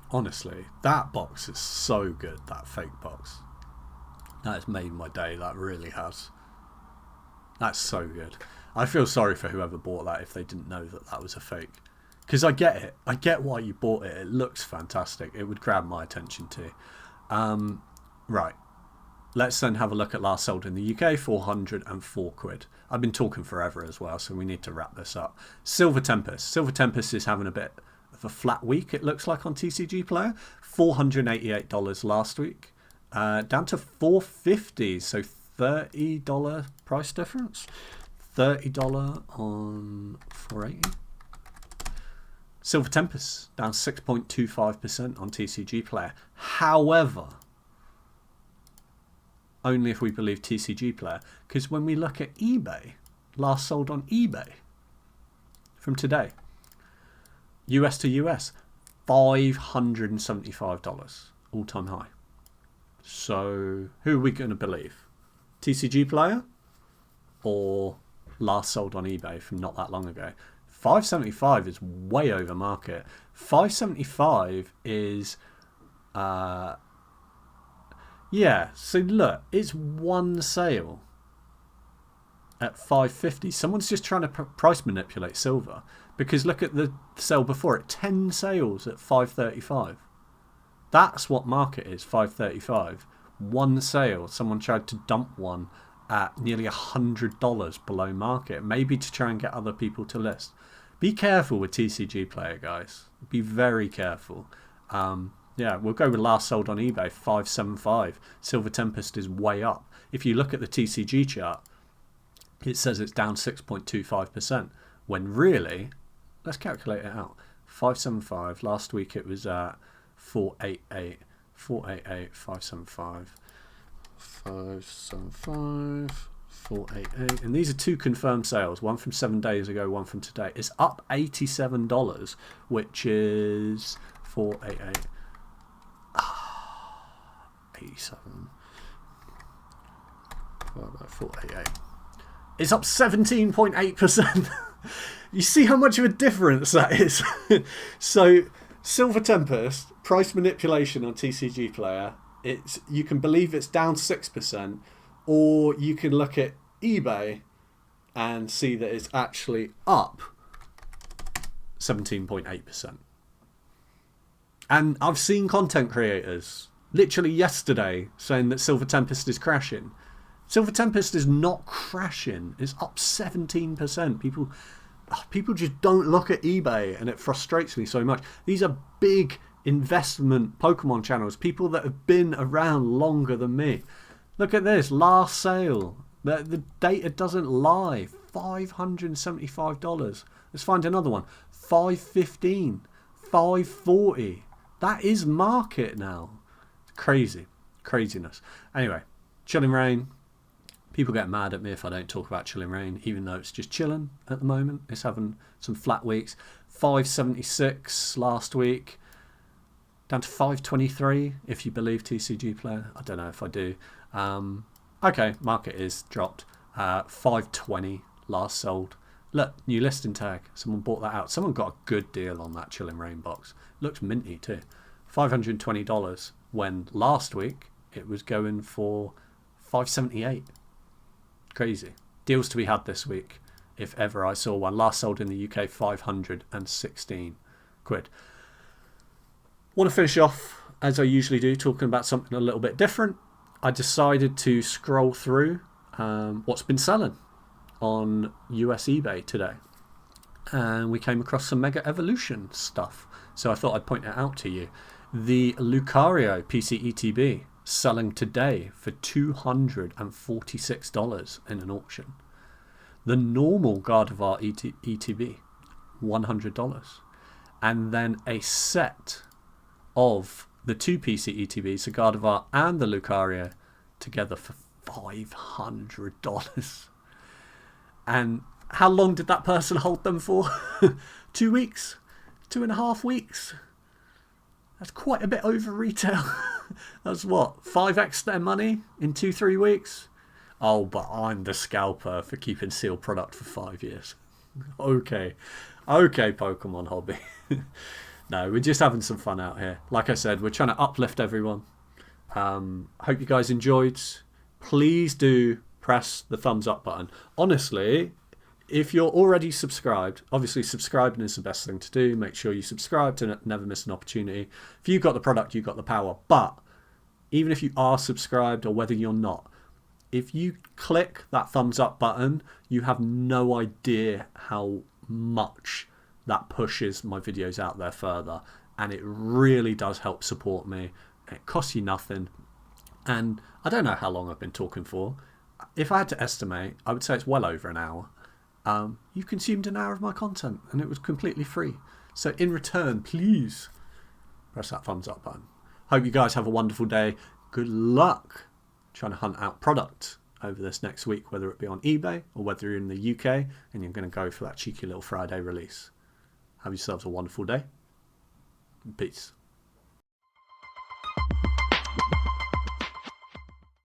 Honestly, that box is so good, that fake box. That has made my day, that really has. That's so good. I feel sorry for whoever bought that if they didn't know that that was a fake. Because I get it. I get why you bought it. It looks fantastic. It would grab my attention too. Right. Let's then have a look at last sold in the UK, 404 quid. I've been talking forever as well, so we need to wrap this up. Silver Tempest. Silver Tempest is having a bit of a flat week, it looks like, on TCG Player. $488 last week. Down to $450, so $30 price difference. $30 on $480. Silver Tempest down 6.25% on TCG Player. However, only if we believe TCG Player, because when we look at eBay, last sold on eBay from today, US to US, $575, all-time high. So who are we going to believe? TCG Player or last sold on eBay from not that long ago? 575 is way over market. 575 is yeah, so look, it's one sale at 550. Someone's just trying to price manipulate silver, because look at the sale before it, 10 sales at 535. That's what market is, 535. One sale, someone tried to dump one at nearly $100 below market, maybe to try and get other people to list. Be careful with TCG Player, guys. Be very careful. Yeah, we'll go with last sold on eBay, 575. Silver Tempest is way up. If you look at the TCG chart, it says it's down 6.25%, when really, let's calculate it out. 575, last week it was at 488. 488, 575. 575, 488. And these are two confirmed sales, one from 7 days ago, one from today. It's up $87, which is 488. 87. 488. It's up 17.8%. You see how much of a difference that is? So, Silver Tempest, price manipulation on TCG Player, you can believe it's down 6%, or you can look at eBay and see that it's actually up 17.8%. And I've seen content creators literally yesterday saying that Silver Tempest is crashing. Silver Tempest is not crashing. It's up 17%. People just don't look at eBay, and it frustrates me so much. These are big investment Pokemon channels, people that have been around longer than me. Look at this, last sale. The data doesn't lie. $575. Let's find another one. $515. $540. That is market now. Crazy. Craziness. Anyway, Chilling Reign. People get mad at me if I don't talk about Chilling Reign, even though it's just chilling at the moment. It's having some flat weeks. 576 last week. Down to 523 if you believe TCG Player. I don't know if I do. Okay, market is dropped. 520 last sold. Look, new listing tag. Someone bought that out. Someone got a good deal on that Chilling Reign box. Looks minty too. $520 when last week it was going for $578. Crazy. Deals to be had this week, if ever I saw one. Last sold in the UK, 516 quid. Want to finish off, as I usually do, talking about something a little bit different. I decided to scroll through what's been selling on US eBay today. And we came across some Mega Evolution stuff. So I thought I'd point it out to you. The Lucario PCETB selling today for $246 in an auction. The normal Gardevoir ETB, $100. And then a set of the two PCETBs, the Gardevoir and the Lucario, together for $500. And how long did that person hold them for? 2 weeks? 2.5 weeks? That's quite a bit over retail. That's what, 5x their money in 2-3 weeks? Oh, but I'm the scalper for keeping sealed product for 5 years. Okay, Pokemon hobby. No, we're just having some fun out here. Like I said, we're trying to uplift everyone. Hope you guys enjoyed. Please do press the thumbs up button. Honestly, if you're already subscribed, obviously subscribing is the best thing to do. Make sure you subscribe to never miss an opportunity. If you've got the product, you've got the power. But even if you are subscribed or whether you're not, if you click that thumbs up button, you have no idea how much that pushes my videos out there further. And it really does help support me. It costs you nothing. And I don't know how long I've been talking for. If I had to estimate, I would say it's well over an hour. You've consumed an hour of my content and it was completely free. So in return, please press that thumbs up button. Hope you guys have a wonderful day. Good luck trying to hunt out product over this next week, whether it be on eBay or whether you're in the UK and you're going to go for that cheeky little Friday release. Have yourselves a wonderful day. Peace.